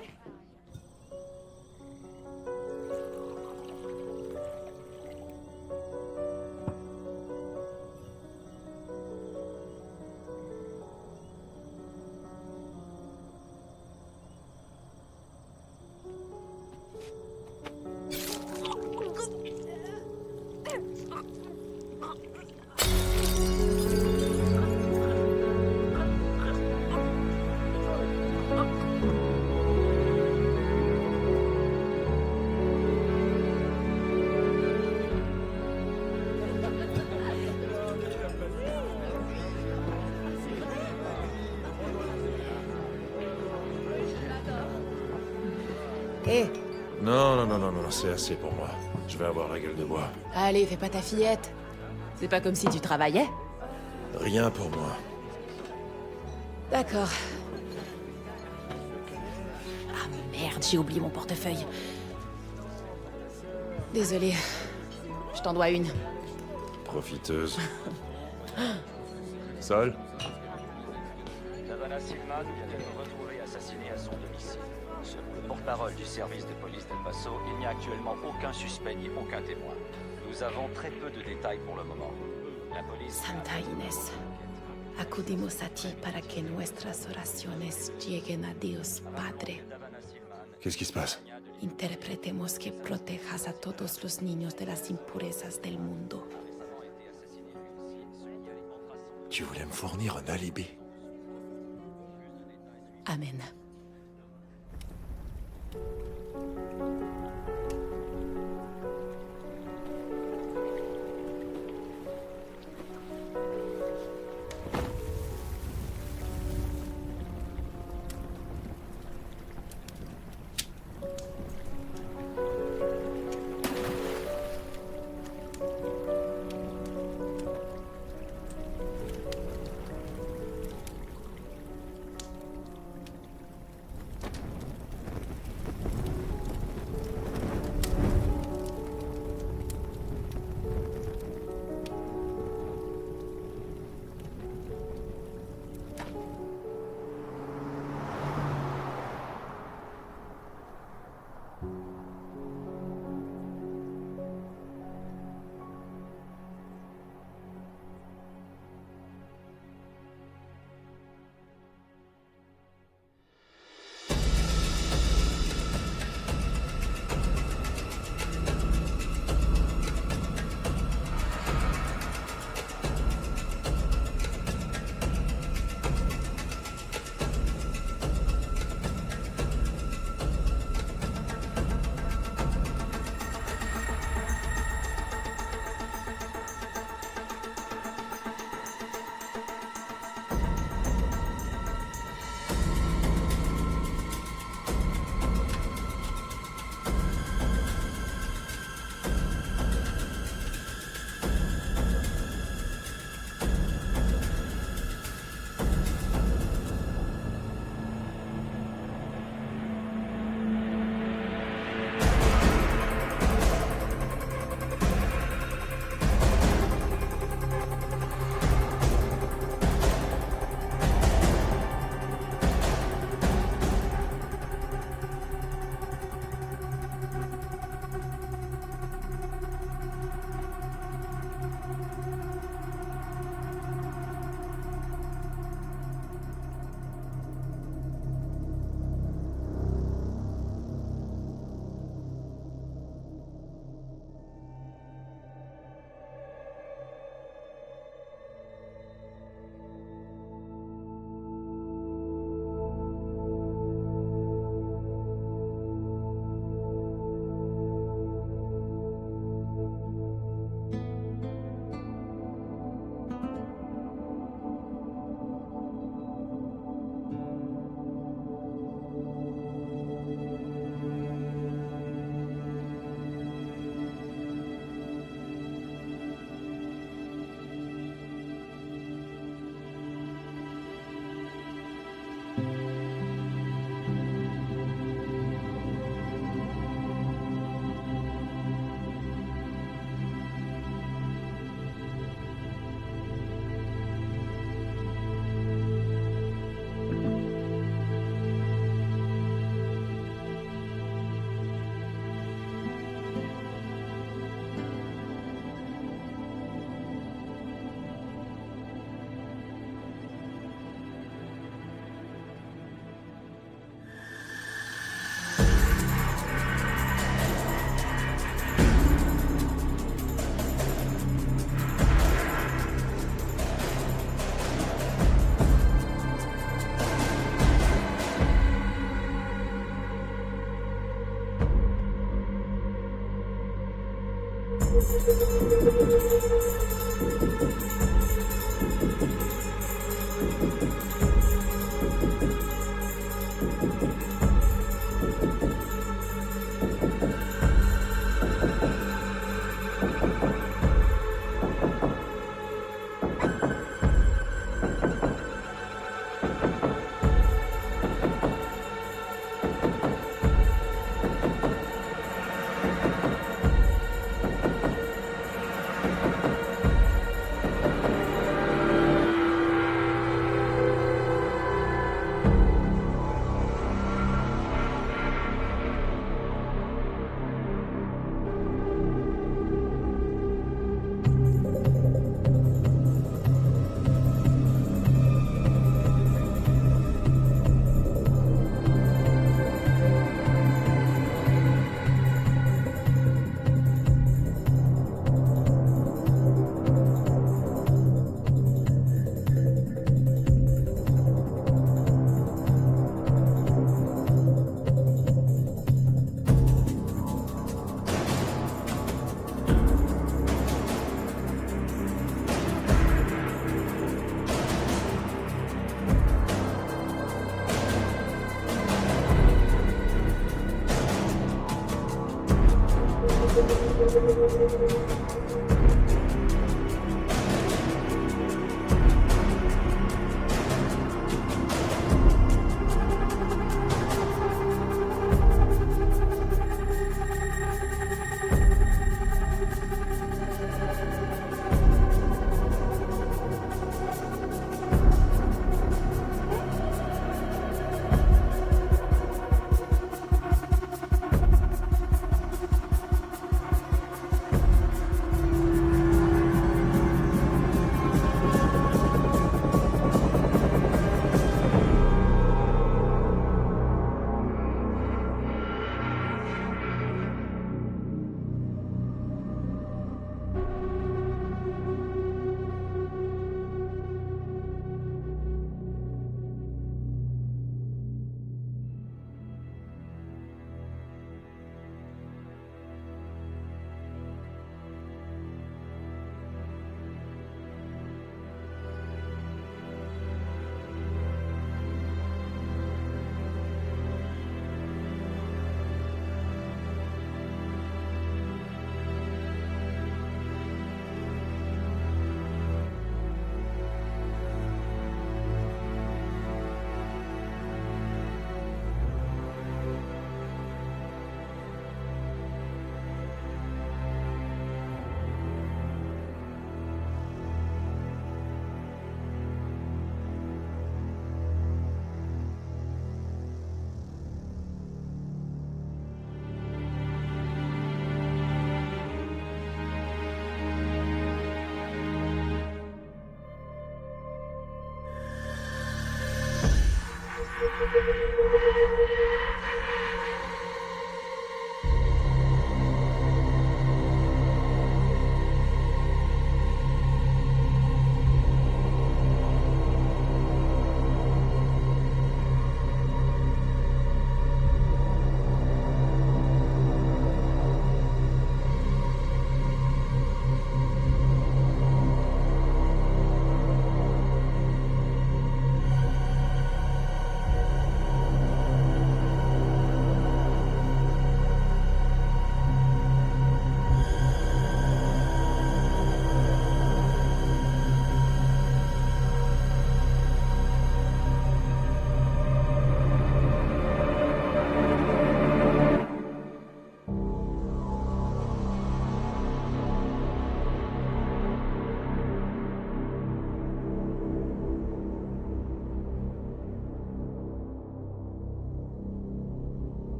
Hé, Non, c'est assez pour moi. Je vais avoir la gueule de bois. allez, fais pas ta fillette. C'est pas comme si tu travaillais. Rien pour moi. D'accord. Ah merde, j'ai oublié mon portefeuille. Désolée. Je t'en dois une. Profiteuse. Sol? Davana Silman vient d'être retrouvée assassinée à son domicile. Selon le porte-parole du service de police d'El Paso, il n'y a actuellement aucun suspect ni aucun témoin. Nous avons très peu de détails pour le moment. La police... Santa Inés, acudimos a ti para que nuestras oraciones lleguen a Dios Padre. Qu'est-ce qui se passe? Interpretemos que protejas a todos los niños de las impurezas del mundo. Tu voulais me fournir un alibi? Amen.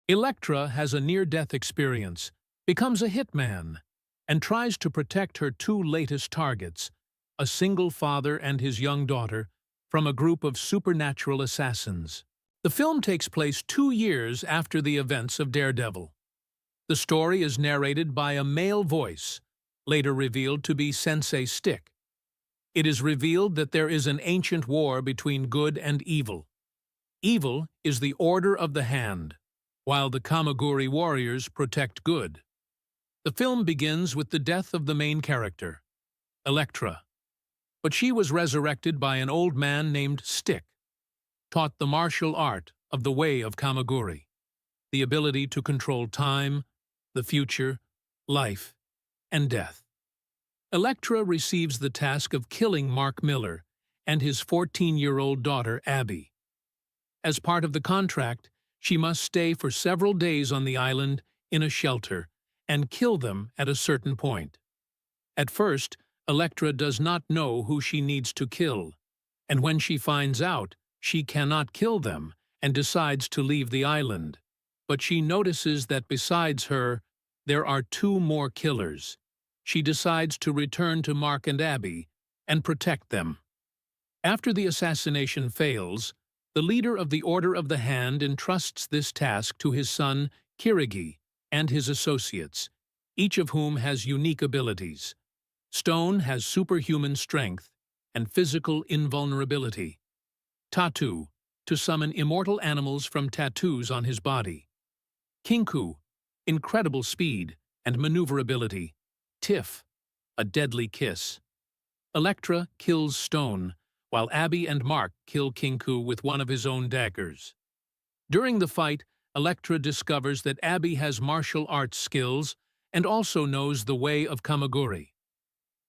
Elektra has a near-death experience, becomes a hitman, and tries to protect her two latest targets, a single father and his young daughter, from a group of supernatural assassins. The film takes place 2 years after the events of Daredevil. The story is narrated by a male voice, later revealed to be Sensei Stick. It is revealed that there is an ancient war between good and evil. Evil is the Order of the Hand, while the Kamaguri warriors protect good. The film begins with the death of the main character, Elektra, but she was resurrected by an old man named Stick, taught the martial art of the way of Kamaguri, the ability to control time, the future, life, and death. Elektra receives the task of killing Mark Miller and his 14-year-old daughter, Abby. As part of the contract, she must stay for several days on the island in a shelter and kill them at a certain point. At first, Elektra does not know who she needs to kill, and when she finds out, she cannot kill them and decides to leave the island. But she notices that besides her, there are 2 more killers. She decides to return to Mark and Abby and protect them. After the assassination fails, the leader of the Order of the Hand entrusts this task to his son, Kirigi, and his associates, each of whom has unique abilities. Stone has superhuman strength and physical invulnerability. Tatu, to summon immortal animals from tattoos on his body. Kinku, incredible speed and maneuverability. Tiff, a deadly kiss. Elektra kills Stone, while Abby and Mark kill Kinku with one of his own daggers. During the fight, Elektra discovers that Abby has martial arts skills and also knows the way of Kamiguri.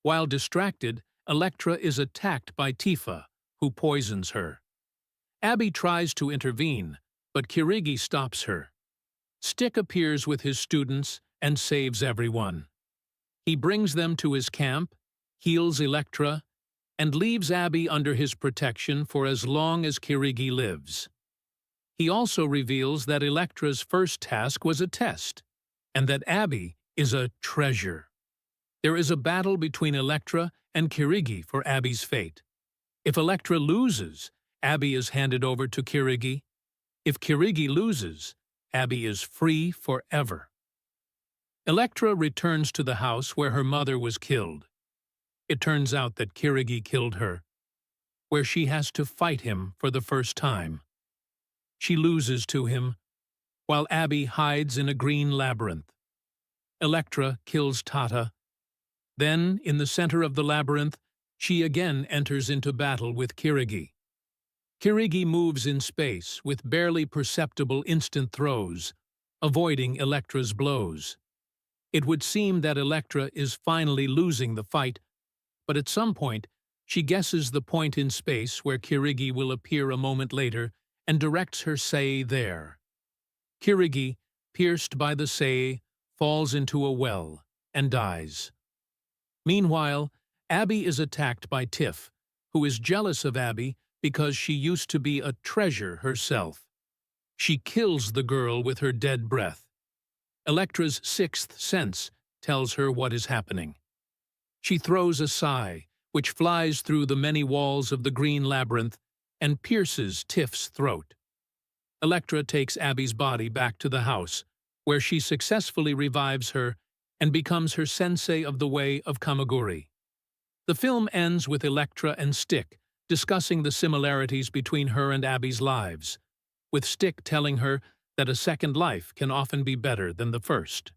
While distracted, Elektra is attacked by Tifa, who poisons her. Abby tries to intervene, but Kirigi stops her. Stick appears with his students and saves everyone. He brings them to his camp, heals Elektra, and leaves Abby under his protection for as long as Kirigi lives. He also reveals that Elektra's first task was a test, and that Abby is a treasure. There is a battle between Elektra and Kirigi for Abby's fate. If Elektra loses, Abby is handed over to Kirigi. If Kirigi loses, Abby is free forever. Elektra returns to the house where her mother was killed. It turns out that Kirigi killed her, where she has to fight him for the first time. She loses to him, while Abby hides in a green labyrinth. Elektra kills Tata. Then, in the center of the labyrinth, she again enters into battle with Kirigi. Kirigi moves in space with barely perceptible instant throws, avoiding Elektra's blows. It would seem that Elektra is finally losing the fight, but at some point, she guesses the point in space where Kirigi will appear a moment later and directs her Sei there. Kirigi, pierced by the Sei, falls into a well and dies. Meanwhile, Abby is attacked by Tiff, who is jealous of Abby because she used to be a treasure herself. She kills the girl with her dead breath. Elektra's sixth sense tells her what is happening. She throws a sigh, which flies through the many walls of the green labyrinth and pierces Tiff's throat. Elektra takes Abby's body back to the house, where she successfully revives her and becomes her sensei of the way of Kamiguri. The film ends with Elektra and Stick discussing the similarities between her and Abby's lives, with Stick telling her that a second life can often be better than the first.